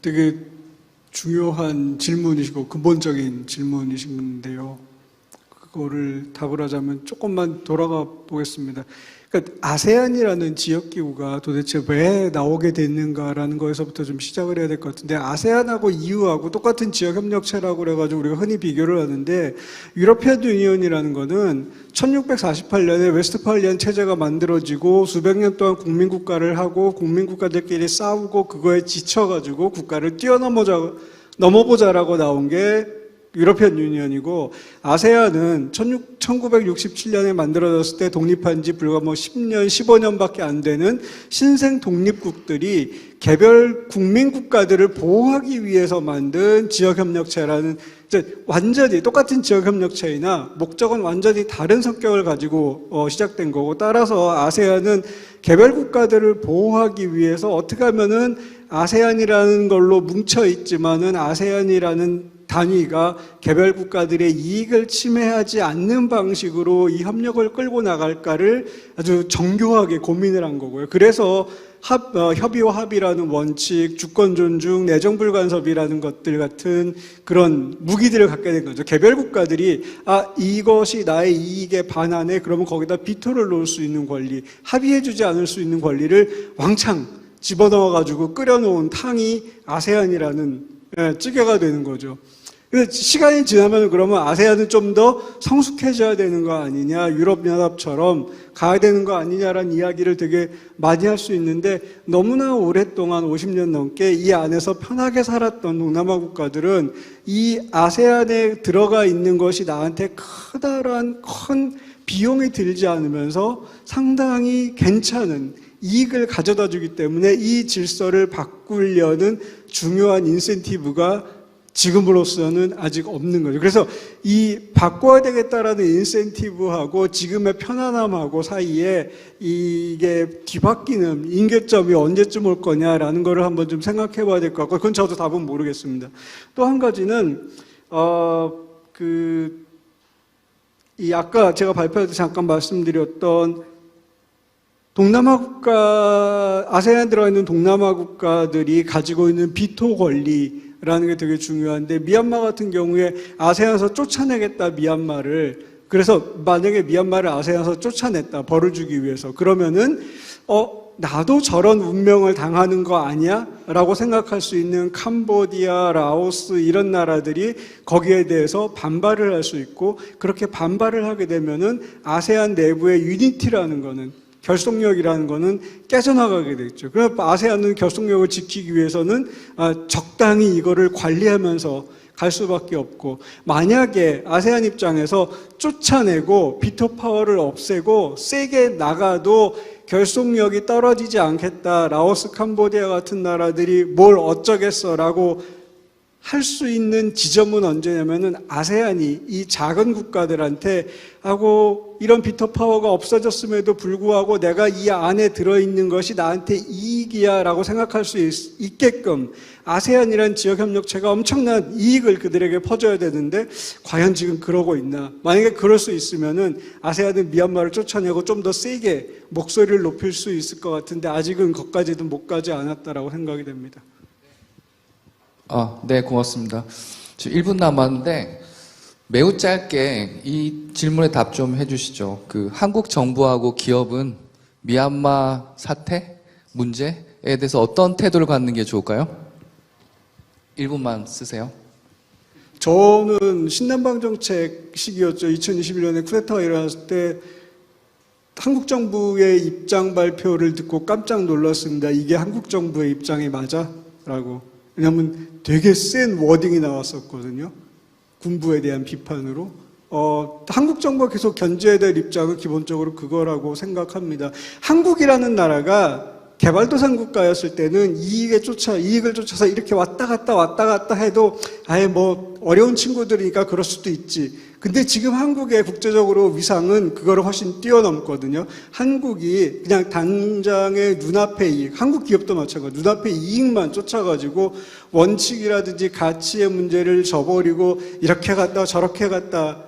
되게 중요한 질문이시고 근본적인 질문이신데요. 그거를 답을 하자면 조금만 돌아가 보겠습니다. 그러니까 아세안이라는 지역기구가 도대체 왜 나오게 됐는가라는 거에서부터 좀 시작을 해야 될 것 같은데, 아세안하고 EU하고 똑같은 지역협력체라고 그래가지고 우리가 흔히 비교를 하는데, 유러피안 유니언이라는 거는 1648년에 웨스트팔리안 체제가 만들어지고 수백 년 동안 국민국가를 하고 국민국가들끼리 싸우고 그거에 지쳐가지고 국가를 넘어보자라고 나온 게 유러피안 유니언이고, 아세안은 1967년에 만들어졌을 때 독립한 지 불과 뭐 10년, 15년밖에 안 되는 신생 독립국들이 개별 국민 국가들을 보호하기 위해서 만든 지역협력체라는, 이제 완전히 똑같은 지역협력체이나 목적은 완전히 다른 성격을 가지고 시작된 거고, 따라서 아세안은 개별 국가들을 보호하기 위해서 어떻게 하면은 아세안이라는 걸로 뭉쳐 있지만은 아세안이라는 단위가 개별 국가들의 이익을 침해하지 않는 방식으로 이 협력을 끌고 나갈까를 아주 정교하게 고민을 한 거고요. 그래서 협의와 합의라는 원칙, 주권 존중, 내정 불간섭이라는 것들 같은 그런 무기들을 갖게 된 거죠. 개별 국가들이 이것이 나의 이익에 반하네, 그러면 거기다 비토를 놓을 수 있는 권리, 합의해주지 않을 수 있는 권리를 왕창 집어넣어가지고 끓여놓은 탕이 아세안이라는 찌개가 되는 거죠. 근데 시간이 지나면 그러면 아세안은 좀 더 성숙해져야 되는 거 아니냐, 유럽연합처럼 가야 되는 거 아니냐라는 이야기를 되게 많이 할 수 있는데, 너무나 오랫동안 50년 넘게 이 안에서 편하게 살았던 동남아 국가들은 이 아세안에 들어가 있는 것이 나한테 커다란 큰 비용이 들지 않으면서 상당히 괜찮은 이익을 가져다 주기 때문에 이 질서를 바꾸려는 중요한 인센티브가 지금으로서는 아직 없는 거죠. 그래서 이 바꿔야 되겠다라는 인센티브하고 지금의 편안함하고 사이에 이게 뒤바뀌는 임계점이 언제쯤 올 거냐라는 거를 한번 좀 생각해 봐야 될 것 같고, 그건 저도 답은 모르겠습니다. 또 한 가지는, 이 아까 제가 발표할 때 잠깐 말씀드렸던 동남아 국가, 아세안에 들어가 있는 동남아 국가들이 가지고 있는 비토 권리라는 게 되게 중요한데, 미얀마 같은 경우에 아세안에서 쫓아내겠다, 미얀마를. 그래서 만약에 미얀마를 아세안에서 쫓아냈다, 벌을 주기 위해서. 그러면은, 나도 저런 운명을 당하는 거 아니야? 라고 생각할 수 있는 캄보디아, 라오스 이런 나라들이 거기에 대해서 반발을 할 수 있고, 그렇게 반발을 하게 되면은 아세안 내부의 유니티라는 거는, 결속력이라는 거는 깨져나가게 되겠죠. 그래서 아세안은 결속력을 지키기 위해서는 적당히 이거를 관리하면서 갈 수밖에 없고, 만약에 아세안 입장에서 쫓아내고 비토 파워를 없애고 세게 나가도 결속력이 떨어지지 않겠다, 라오스, 캄보디아 같은 나라들이 뭘 어쩌겠어라고 할 수 있는 지점은 언제냐면은 아세안이 이 작은 국가들한테 하고 이런 비토 파워가 없어졌음에도 불구하고 내가 이 안에 들어있는 것이 나한테 이익이야 라고 생각할 수 있게끔 아세안이란 지역협력체가 엄청난 이익을 그들에게 퍼줘야 되는데, 과연 지금 그러고 있나? 만약에 그럴 수 있으면은 아세안은 미얀마를 쫓아내고 좀 더 세게 목소리를 높일 수 있을 것 같은데, 아직은 거기까지도 못 가지 않았다라고 생각이 됩니다. 네, 고맙습니다. 지금 1분 남았는데 매우 짧게 이 질문에 답 좀 해주시죠. 한국 정부하고 기업은 미얀마 사태 문제에 대해서 어떤 태도를 갖는 게 좋을까요? 1분만 쓰세요. 저는 신남방 정책 시기였죠. 2021년에 쿠데타가 일어났을 때 한국 정부의 입장 발표를 듣고 깜짝 놀랐습니다. 이게 한국 정부의 입장이 맞아? 라고. 왜냐하면 되게 센 워딩이 나왔었거든요. 군부에 대한 비판으로. 한국 정부가 계속 견제해야 될 입장은 기본적으로 그거라고 생각합니다. 한국이라는 나라가 개발도상 국가였을 때는 이익을 쫓아서 이렇게 왔다 갔다 해도 아예 뭐 어려운 친구들이니까 그럴 수도 있지. 근데 지금 한국의 국제적으로 위상은 그거를 훨씬 뛰어넘거든요. 한국이 그냥 당장의 눈앞의 이익, 한국 기업도 마찬가지고 눈앞의 이익만 쫓아가지고 원칙이라든지 가치의 문제를 저버리고 이렇게 갔다 저렇게 갔다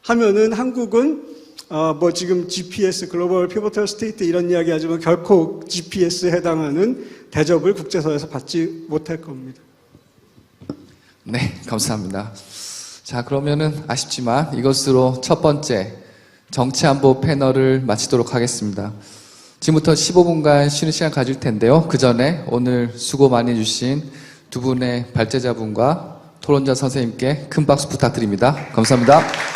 하면은 한국은 뭐 지금 GPS, 글로벌 피보털 스테이트 이런 이야기 하지만 결코 GPS에 해당하는 대접을 국제사회에서 받지 못할 겁니다. 네, 감사합니다. 자, 그러면은 아쉽지만 이것으로 첫 번째 정치안보 패널을 마치도록 하겠습니다. 지금부터 15분간 쉬는 시간 가질 텐데요. 그 전에 오늘 수고 많이 해주신 두 분의 발제자분과 토론자 선생님께 큰 박수 부탁드립니다. 감사합니다.